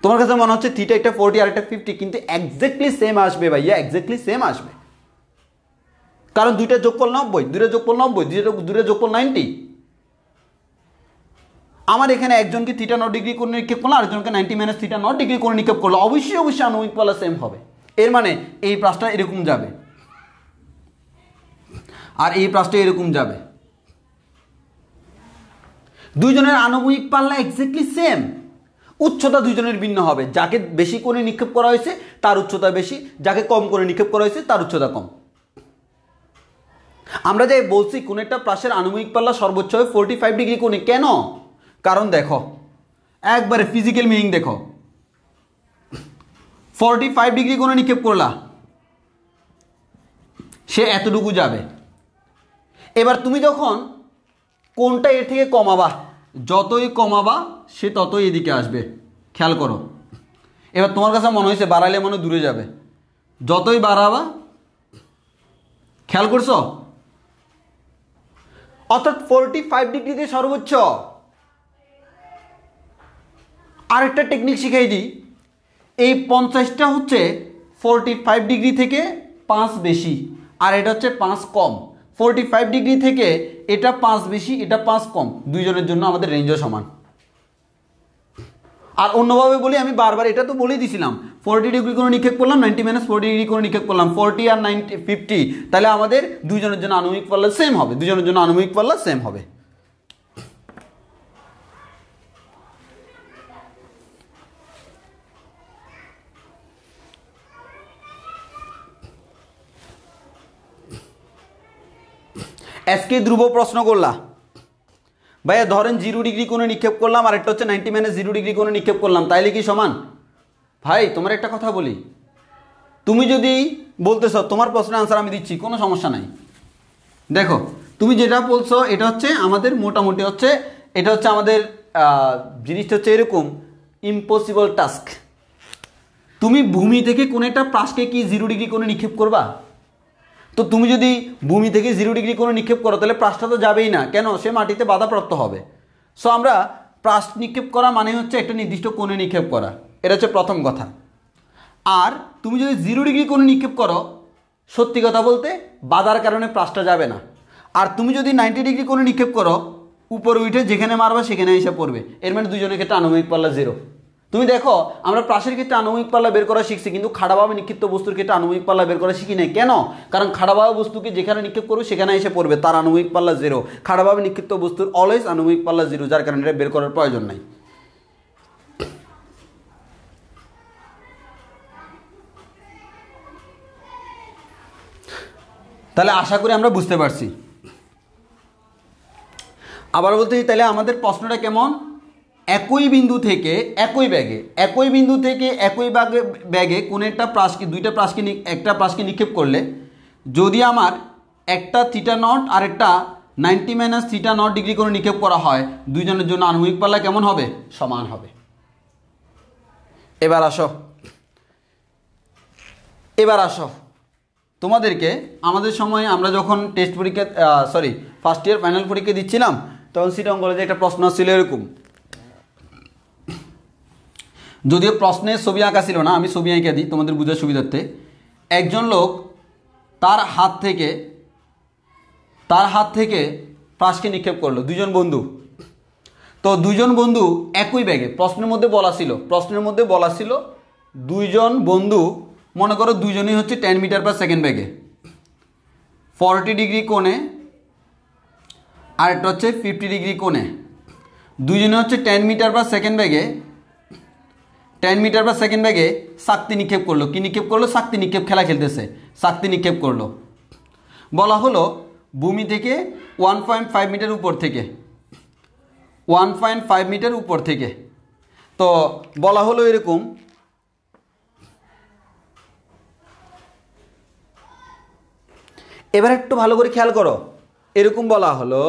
তোমার কাছে মনে হচ্ছে থিটা একটা 40 আর একটা 50, কিন্তু এক্স্যাক্টলি সেম আসবে ভাইয়া, এক্স্যাক্টলি সেম আসবে। কারণ দুইটা যোগফল 90, দুইটা যোগফল 90, দুইটা যোগফল 90। আমার এখানে একজনকে থিটা নট ডিগ্রি করে নিক্ষেপ করলো, আরেকজনকে 90 মাইনাস থিটা নট ডিগ্রি করে নিক্ষেপ করলো, অবশ্যই আনুভূমিক পাল্লা সেম হবে। এর মানে এই প্রাসটা এরকম যাবে আর এই প্রাসটা এরকম যাবে, দুইজনের আনুভূমিক পাল্লা এক্স্যাক্টলি সেম। উচ্চতা দুইজনের ভিন্ন হবে, যাকে বেশি করে নিক্ষেপ করা হয়েছে তার উচ্চতা বেশি, যাকে কম করে নিক্ষেপ করা হয়েছে তার উচ্চতা কম। আমরা যাই বলছি কোন একটা প্রাসের আনুভূমিক পাল্লা সর্বোচ্চ হয় 45 ডিগ্রি কোণে, কেন? কারণ দেখো, একবারে ফিজিক্যাল মিনিং দেখো, 45 ডিগ্রি কোণে নিক্ষেপ করলা, সে এতটুকু যাবে। এবার তুমি যখন কোনটা এর থেকে কমাবা, যতই কমাবা সে ততই এদিকে আসবে, খেয়াল করো। এবার তোমার কাছে মনে হয়েছে বাড়াইলে মনে দূরে যাবে, যতই বাড়াবা, খেয়াল করছো? অর্থাৎ 45 ডিগ্রিতে সর্বোচ্চ। আরেকটা টেকনিক শিখাই দিই, এই 50টা হচ্ছে 45 ডিগ্রি থেকে 5 বেশি, আর এটা হচ্ছে 5 কম। 45 ডিগ্রি থেকে এটা 5 বেশি, এটা 5 কম, দুইজনের জন্য আমাদের রেঞ্জও সমান। আর অন্যভাবে বলি, আমি বারবার এটা তো বলেই দিছিলাম, 40 ডিগ্রি করে নিক্ষেপ করলাম, 90 মাইনাস 40 ডিগ্রি করে নিক্ষেপ করলাম, 40 আর 90 50, তাহলে আমাদের দুইজনের জন্য আনুভূমিক পাল্লা সেম হবে, দুইজনের জন্য আনুভূমিক পাল্লা সেম হবে। আজকে ধ্রুব প্রশ্ন করলা, ভাইয়া ধরেন 0 ডিগ্রি কোণে নিক্ষেপ করলাম, আর একটা হচ্ছে 90 মাইনাস 0 ডিগ্রি কোণে নিক্ষেপ করলাম, তাইলে কি সমান? ভাই তোমার একটা কথা বলি, তুমি যদি বলতেছ তোমার প্রশ্নের আনসার আমি দিচ্ছি, কোনো সমস্যা নাই। দেখো তুমি যেটা বলছো এটা হচ্ছে আমাদের মোটামুটি হচ্ছে, এটা হচ্ছে আমাদের জিনিসটা হচ্ছে এরকম ইম্পসিবল টাস্ক। তুমি ভূমি থেকে কোন একটা প্রাসকে কি 0 ডিগ্রি কোণে নিক্ষেপ করবা? তো তুমি যদি ভূমি থেকে 0 ডিগ্রি কোণে নিক্ষেপ করো, তাহলে প্রাসটা তো যাবেই না, কেন? সে মাটিতে বাধাপ্রাপ্ত হবে। সো আমরা প্রাস নিক্ষেপ করা মানে হচ্ছে একটা নির্দিষ্ট কোণে নিক্ষেপ করা, এটা হচ্ছে প্রথম কথা। আর তুমি যদি 0 ডিগ্রি কোণে নিক্ষেপ করো, সত্যি কথা বলতে বাধার কারণে প্রাসটা যাবে না। আর তুমি যদি 90 ডিগ্রি কোণে নিক্ষেপ করো, উপরে উঠে যেখানে মারবা সেখানে এসে পড়বে, এর মানে দুজনের ক্ষেত্রে আনুভূমিক পাল্লা 0। তুমি দেখো আমরা প্রাসের ক্ষেত্রে আনুভূমিক পাল্লা বের করা শিখছি, কিন্তু খাড়াভাবে নিক্ষিপ্ত বস্তুর ক্ষেত্রে আনুভূমিক পাল্লা বের করা শিখি নাই, কেন? কারণ খাড়াভাবে বস্তুকে যেখানে নিক্ষেপ করবে সেখানে এসে পড়বে, তার আনুভূমিক পাল্লা 0। খাড়াভাবে নিক্ষিপ্ত বস্তুর অলওয়েজ আনুভূমিক পাল্লা 0, যার কারণে এটা বের করার প্রয়োজন নাই। তাহলে আশা করি আমরা বুঝতে পারছি। আবার বলতে তাহলে আমাদের প্রশ্নটা কেমন, একই বিন্দু থেকে একই ব্যাগে কোন একটা প্রাসকে, দুইটা প্রাসকে, একটা প্রাসকে নিক্ষেপ করলে যদি আমার একটা থিটা নট আর একটা 90 মাইনাস থিটা নট ডিগ্রি করে নিক্ষেপ করা হয়, দুইজনের জন্য আনুভূমিক পাল্লা কেমন হবে? সমান হবে। এবার আসো তোমাদেরকে আমাদের সময় আমরা যখন টেস্ট পরীক্ষা ফার্স্ট ইয়ার ফাইনাল পরীক্ষা দিচ্ছিলাম, তখন সিটং কলেজে একটা প্রশ্ন ছিল এরকম, যদিও প্রশ্নের ছবি আঁকা ছিল না, আমি ছবি আঁকা দিই তোমাদের বোঝার সুবিধার্থে। একজন লোক তার হাত থেকে প্রাসকে নিক্ষেপ করলো, দুজন বন্ধু। তো দুইজন বন্ধু একই ব্যাগে, প্রশ্নের মধ্যে বলা ছিল দুইজন বন্ধু, মনে করো দুইজনই হচ্ছে 10 মিটার পার সেকেন্ড ব্যাগে 40 ডিগ্রি কোণে, আর একটা হচ্ছে 50 ডিগ্রি কোণে, দুইজনে হচ্ছে 10 মিটার পার সেকেন্ড ব্যাগে শক্তি নিক্ষেপ করলো। কি নিক্ষেপ করলো? শক্তি নিক্ষেপ, খেলা খেলতেছে, শক্তি নিক্ষেপ করলো। বলা হলো ভূমি থেকে 1.5 মিটার উপর থেকে, 1.5 মিটার উপর থেকে। তো বলা হলো এরকম, এবার একটু ভালো করে খেয়াল করো, এরকম বলা হলো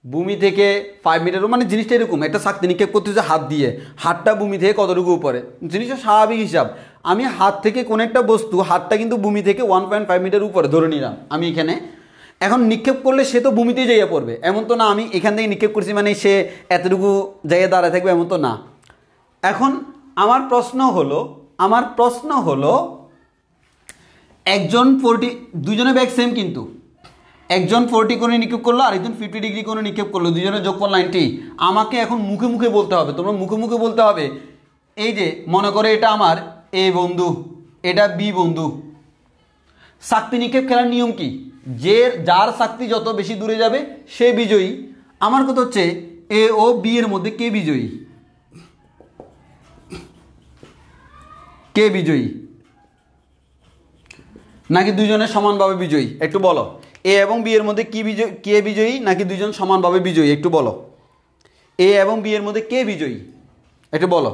ভূমি থেকে 5 মিটার, মানে জিনিসটা এরকম, একটা শক্তি নিক্ষেপ করতে হচ্ছে হাত দিয়ে, হাতটা ভূমি থেকে কতটুকু উপরে, জিনিসটা স্বাভাবিক হিসাব। আমি হাত থেকে কোন একটা বস্তু, হাতটা কিন্তু ভূমি থেকে 1.5 মিটার উপরে ধরে নিলাম আমি এখানে। এখন নিক্ষেপ করলে সে তো ভূমিতেই যাইয়া পড়বে, এমন তো না আমি এখান থেকে নিক্ষেপ করছি মানে সে এতটুকু জায়গায় দাঁড়ায় থাকবে, এমন তো না। এখন আমার প্রশ্ন হলো একজন 40, দুজনে ব্যাগ সেম, কিন্তু একজন 40 কোণে নিক্ষেপ করলো, আরেকজন 50 ডিগ্রি কোণে নিক্ষেপ করলো, দুজনের যোগফল 90। আমাকে এখন মুখে মুখে বলতে হবে, তোমরা মুখে মুখে বলতে হবে, এই যে মনে করে এটা আমার এ বন্ধু, এটা বি বন্ধু। শক্তি নিক্ষেপ খেলার নিয়ম কি? যার শক্তি যত বেশি দূরে যাবে সে বিজয়ী। আমার কথা হচ্ছে এ ও বি এর মধ্যে কে বিজয়ী? কে বিজয়ী? নাকি দুজনের সমানভাবে বিজয়ী? একটু বলো। এ এবং বি এর মধ্যে কে বিজয়ী, নাকি দুজন সমানভাবে বিজয়ী? একটু বলো। এ এবং বি এর মধ্যে কে বিজয়ী? একটু বলো।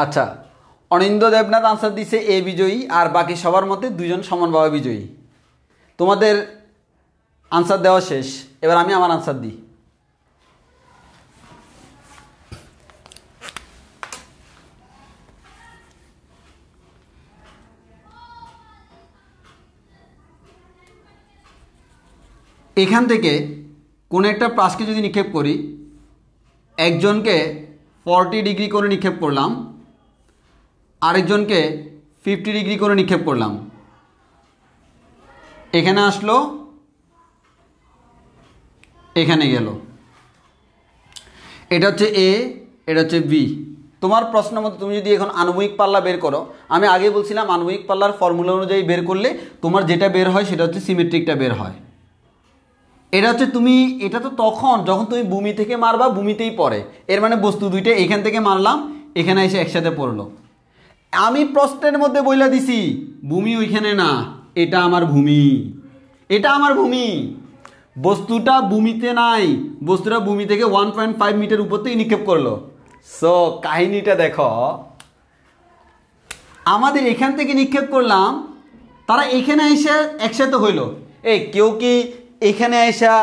আচ্ছা, অনিন্দ্য দেবনাথ আনসার দিছে এ বিজয়ী, আর বাকি সবার মধ্যে দুজন সমানভাবে বিজয়ী। তোমাদের আনসার দেওয়া শেষ, এবার আমি আমার আনসার দিই। এখান থেকে কোনো একটা প্রাসকে যদি নিক্ষেপ করি, একজনকে 40 ডিগ্রি করে নিক্ষেপ করলাম, আরেকজনকে 50 ডিগ্রি করে নিক্ষেপ করলাম, এখানে আসলো, এখানে গেল। এটা হচ্ছে এ, এটা হচ্ছে বি। তোমার প্রশ্ন মতো তুমি যদি এখন আণবিক পাল্লা বের করো, আমি আগে বলছিলাম আণবিক পাল্লার ফর্মুলা অনুযায়ী বের করলে তোমার যেটা বের হয় সেটা হচ্ছে সিমেট্রিকটা বের হয়। এটা হচ্ছে এটা তো তখন যখন তুমি ভূমি থেকে মারবা, ভূমিতেই পড়ে, এর মানে বস্তু দুইটা এখান থেকে মারলাম, এখানে এসে একসাথে পড়লো। আমি প্রশ্নের মধ্যে বইলা দিছি ভূমি ওইখানে না, এটা আমার ভূমি, এটা আমার ভূমি। বস্তুটা ভূমিতে নাই, বস্তুটা ভূমি থেকে 1.5 মিটার উপর থেকে নিক্ষেপ করলো। সো কাহিনীটা দেখো, আমাদের এখান থেকে নিক্ষেপ করলাম, তারা এখানে এসে একসাথে হইলো। কেউ কি এখানে এসা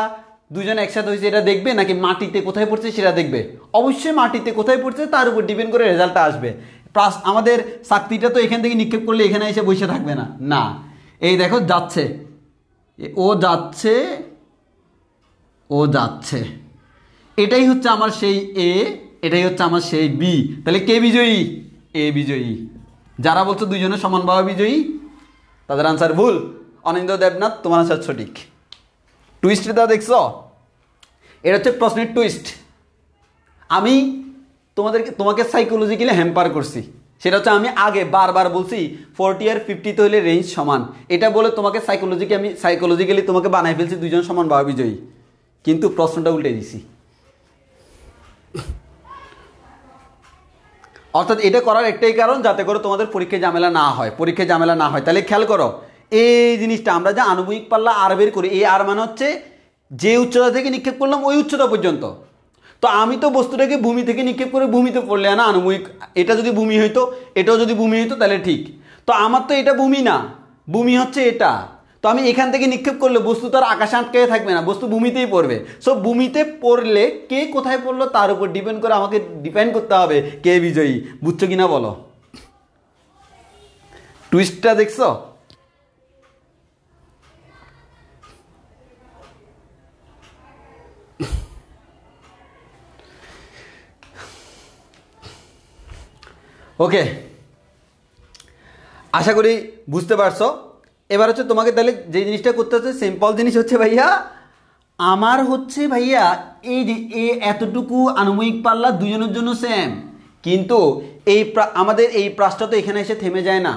দুজন একসাথে হয়েছে এটা দেখবে, নাকি মাটিতে কোথায় পড়ছে সেটা দেখবে? অবশ্যই মাটিতে কোথায় পড়ছে তার উপর ডিপেন্ড করে রেজাল্টটা আসবে। প্লাস আমাদের শক্তিটা তো এখান থেকে নিক্ষেপ করলে এখানে এসে বসে থাকবে না, না। এই দেখো যাচ্ছে, ও যাচ্ছে, ও যাচ্ছে, এটাই হচ্ছে আমার সেই এ, এটাই হচ্ছে আমার সেই বি। তাহলে কে বিজয়ী? এ বিজয়ী। যারা বলছো দুইজনের সমানভাবে বিজয়ী তাদের আনসার ভুল। অনিন্দ্য দেবনাথ, তোমার আনসার সঠিক। টুইস্টটা দেখছো? এটা হচ্ছে প্রশ্নের টুইস্ট। আমি তোমাকে সাইকোলজিক্যালি হ্যাম্পার করছি। সেটা হচ্ছে আমি আগে বারবার বলছি 40 আর 50 হইলে রেঞ্জ সমান, এটা বলে তোমাকে সাইকোলজিক্যালি তোমাকে বানাই ফেলছি দুইজন সমানভাবে বিজয়ী, কিন্তু প্রশ্নটা উল্টে দিছি। অর্থাৎ এটা করার একটাই কারণ, যাতে করে তোমাদের পরীক্ষায় ঝামেলা না হয়, পরীক্ষায় ঝামেলা না হয়। তাহলে খেয়াল করো, এই জিনিসটা আমরা যে আণবিক পাল্লা আর বের করি, এই আর মানে হচ্ছে যে উচ্চতা থেকে নিক্ষেপ করলাম ওই উচ্চতা পর্যন্ত। তো আমি তো বস্তুটাকে ভূমি থেকে নিক্ষেপ করে ভূমিতে পড়লে না আণবিক, এটা যদি ভূমি হইতো, এটাও যদি ভূমি হইতো তাহলে ঠিক। তো আমার তো এটা ভূমি না, ভূমি হচ্ছে এটা। তো আমি এখান থেকে নিক্ষেপ করলে বস্তু তো আর আকাশে আটকে থাকবে না, বস্তু ভূমিতেই পড়বে। সো ভূমিতে পড়লে কে কোথায় পড়লো তার উপর ডিপেন্ড করে আমাকে ডিপেন্ড করতে হবে কে বিজয়ী। বুঝছো কিনা বলো? টুইস্টটা দেখছো? ওকে, আশা করি বুঝতে পারছো। এবার হচ্ছে তোমাকে তাহলে যে জিনিসটা করতে হচ্ছে, সিম্পল জিনিস হচ্ছে ভাইয়া, আমার হচ্ছে ভাইয়া এই যে এতটুকু আনুমানিক পাল্লা দুজনের জন্য সেম, কিন্তু এই আমাদের এই প্রাসটা তো এখানে এসে থেমে যায় না,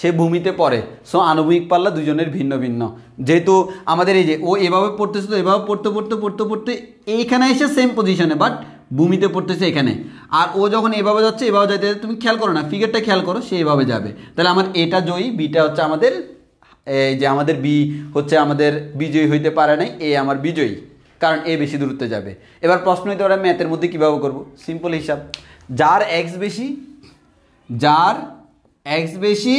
সে ভূমিতে পড়ে। সো আনুভূমিক পাল্লা দুজনের ভিন্ন ভিন্ন। যেহেতু আমাদের এই যে ও এভাবে পড়তেছে, তো এভাবে পড়তে পড়তে পড়তে পড়তে এইখানে এসে সেম পজিশনে, বাট ভূমিতে পড়তেছে এখানে। আর ও যখন এভাবে যাচ্ছে, এভাবে যাইতে তুমি খেয়াল করো না, ফিগারটা খেয়াল করো, সে এভাবে যাবে। তাহলে আমার এটা জয়ী, বিটা হচ্ছে আমাদের এই যে আমাদের বি হচ্ছে আমাদের বিজয়ী হইতে পারে নাই, এ আমার বিজয়ী, কারণ এ বেশি দূরত্বে যাবে। এবার প্রশ্ন হইতে পারে ম্যাথের মধ্যে কীভাবে করবো? সিম্পল হিসাব, যার এক্স বেশি, যার এক্স বেশি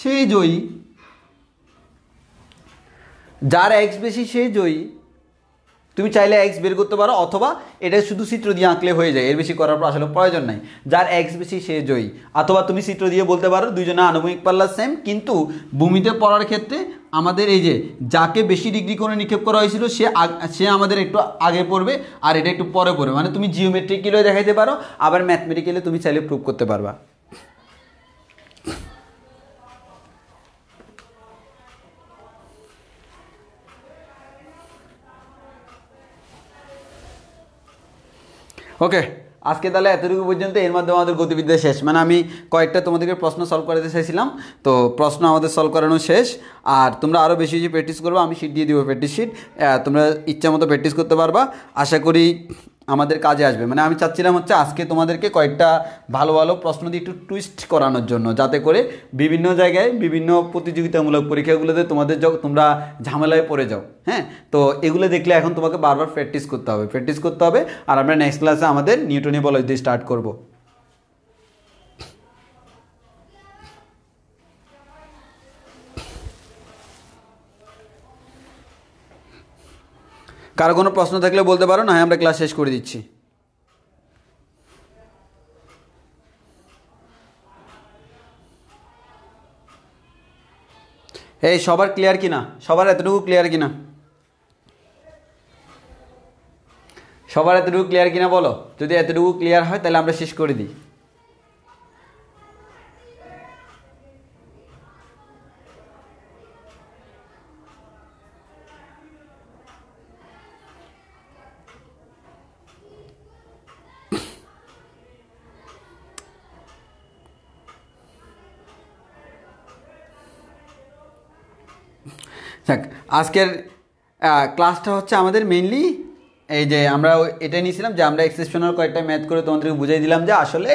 সে জয়ী, যার এক্স বেশি সে জয়ী। তুমি চাইলে এক্স বের করতে পারো, অথবা এটা শুধু চিত্র দিয়ে আঁকলে হয়ে যায়, এর বেশি করার আসলে প্রয়োজন নাই। যার এক্স বেশি সে জয়ী, অথবা তুমি চিত্র দিয়ে বলতে পারো দুইজনে আনুভূমিক পাল্লা সেম, কিন্তু ভূমিতে পড়ার ক্ষেত্রে আমাদের এই যে যাকে বেশি ডিগ্রি করে নিক্ষেপ করা হয়েছিল সে আমাদের একটু আগে পড়বে, আর এটা একটু পরে পড়বে। মানে তুমি জিওমেট্রিক্যালিও দেখাইতে পারো, আবার ম্যাথমেটিক্যালি তুমি চাইলে প্রুভ করতে পারবা। ওকে, আজকে তাহলে এতটুকু পর্যন্ত। এর মাধ্যমে আমাদের গতিবিদ্যা শেষ। মানে আমি কয়েকটা তোমাদেরকে প্রশ্ন সলভ করাতে চাইছিলাম, তো প্রশ্ন আমাদের সলভ করানো শেষ। আর তোমরা আরও বেশি বেশি প্র্যাকটিস করবো, আমি শিট দিয়ে দিব প্র্যাকটিস শিট, তোমরা ইচ্ছা মতো প্র্যাকটিস করতে পারবা। আশা করি আমাদের কাজে আসবে। মানে আমি চাচ্ছিলাম হচ্ছে আজকে তোমাদেরকে কয়েকটা ভালো ভালো প্রশ্ন দিয়ে একটু টুইস্ট করানোর জন্য, যাতে করে বিভিন্ন জায়গায় বিভিন্ন প্রতিযোগিতামূলক পরীক্ষাগুলোতে তোমরা ঝামেলায় পড়ে যাও। হ্যাঁ, তো এগুলো দেখলে এখন তোমাকে বারবার প্র্যাকটিস করতে হবে। আর আমরা নেক্সট ক্লাসে আমাদের নিউটনীয় বল দিয়ে স্টার্ট করব। কারো কোনো প্রশ্ন থাকলে বলতে পারো, না হয় আমরা ক্লাস শেষ করে দিচ্ছি। এই সবার ক্লিয়ার কিনা? সবার এতটুকু ক্লিয়ার কিনা? সবার এতটুকু ক্লিয়ার কিনা বলো। যদি এতটুকু ক্লিয়ার হয় তাহলে আমরা শেষ করে দিই। যাক, আজকের ক্লাসটা হচ্ছে আমাদের মেইনলি এই যে আমরা এটাই নিয়েছিলাম যে আমরা এক্সেপশনাল কয়েকটা ম্যাথ করে তোমাদেরকে বুঝিয়ে দিলাম যে আসলে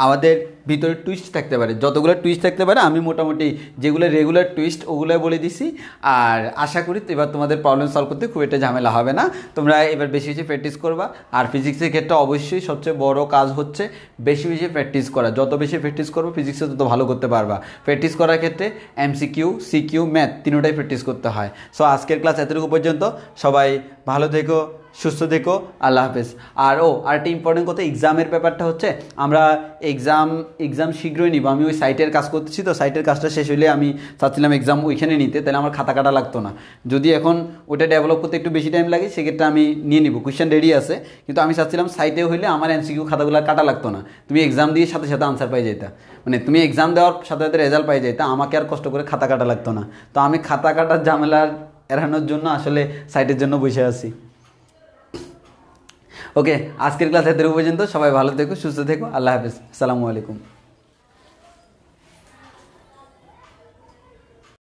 আমাদের ভিতরে টুইস্ট থাকতে পারে, যতগুলো টুইস্ট থাকতে পারে আমি মোটামুটি যেগুলো রেগুলার টুইস্ট ওগুলো বলে দিছি। আর আশা করি এবার তোমাদের প্রবলেম সলভ করতে খুব একটা ঝামেলা হবে না। তোমরা এবার বেশি বেশি প্র্যাকটিস করবা। আর ফিজিক্সের ক্ষেত্রে অবশ্যই সবচেয়ে বড় কাজ হচ্ছে বেশি বেশি প্র্যাকটিস করা। যত বেশি প্র্যাকটিস করবো ফিজিক্সে তত ভালো করতে পারবা। প্র্যাকটিস করার ক্ষেত্রে এমসিকিউ, সিকিউ, ম্যাথ তিনটাই প্র্যাকটিস করতে হয়। সো আজকের ক্লাস এতটুকু পর্যন্ত। সবাই ভালো থেকো, সুস্থ থেকো, আল্লাহ হাফেজ। আর আরেকটা ইম্পর্টেন্ট কথা, এক্সামের ব্যাপারটা হচ্ছে আমরা এক্সাম শীঘ্রই নিব। আমি ওই সাইটের কাজ করতেছি, তো সাইটের কাজটা শেষ হলে আমি চাচ্ছিলাম এক্সাম ওইখানে নিতে, তাহলে আমার খাতা কাটা লাগতো না। যদি এখন ওটা ডেভেলপ করতে একটু বেশি টাইম লাগে সেক্ষেত্রে আমি নিয়ে নিব, কোয়েশ্চেন রেডি আছে। কিন্তু আমি চাচ্ছিলাম সাইটে হইলে আমার এমসিকিউ খাতাগুলো কাটা লাগতো না, তুমি এক্সাম দিয়ে সাথে সাথে আনসার পাই যেতা, মানে তুমি এক্সাম দেওয়ার সাথে সাথে রেজাল্ট পাই যেতা, আমাকে আর কষ্ট করে খাতা কাটা লাগতো না। তো আমি খাতা কাটার ঝামেলা এড়ানোর জন্য আসলে সাইটের জন্য বসে আছি। ওকে, আজকের ক্লাস এতটুকু পর্যন্ত। সবাই ভালো থেকো, সুস্থ থেকো, আল্লাহ হাফেজ, আসসালামু আলাইকুম।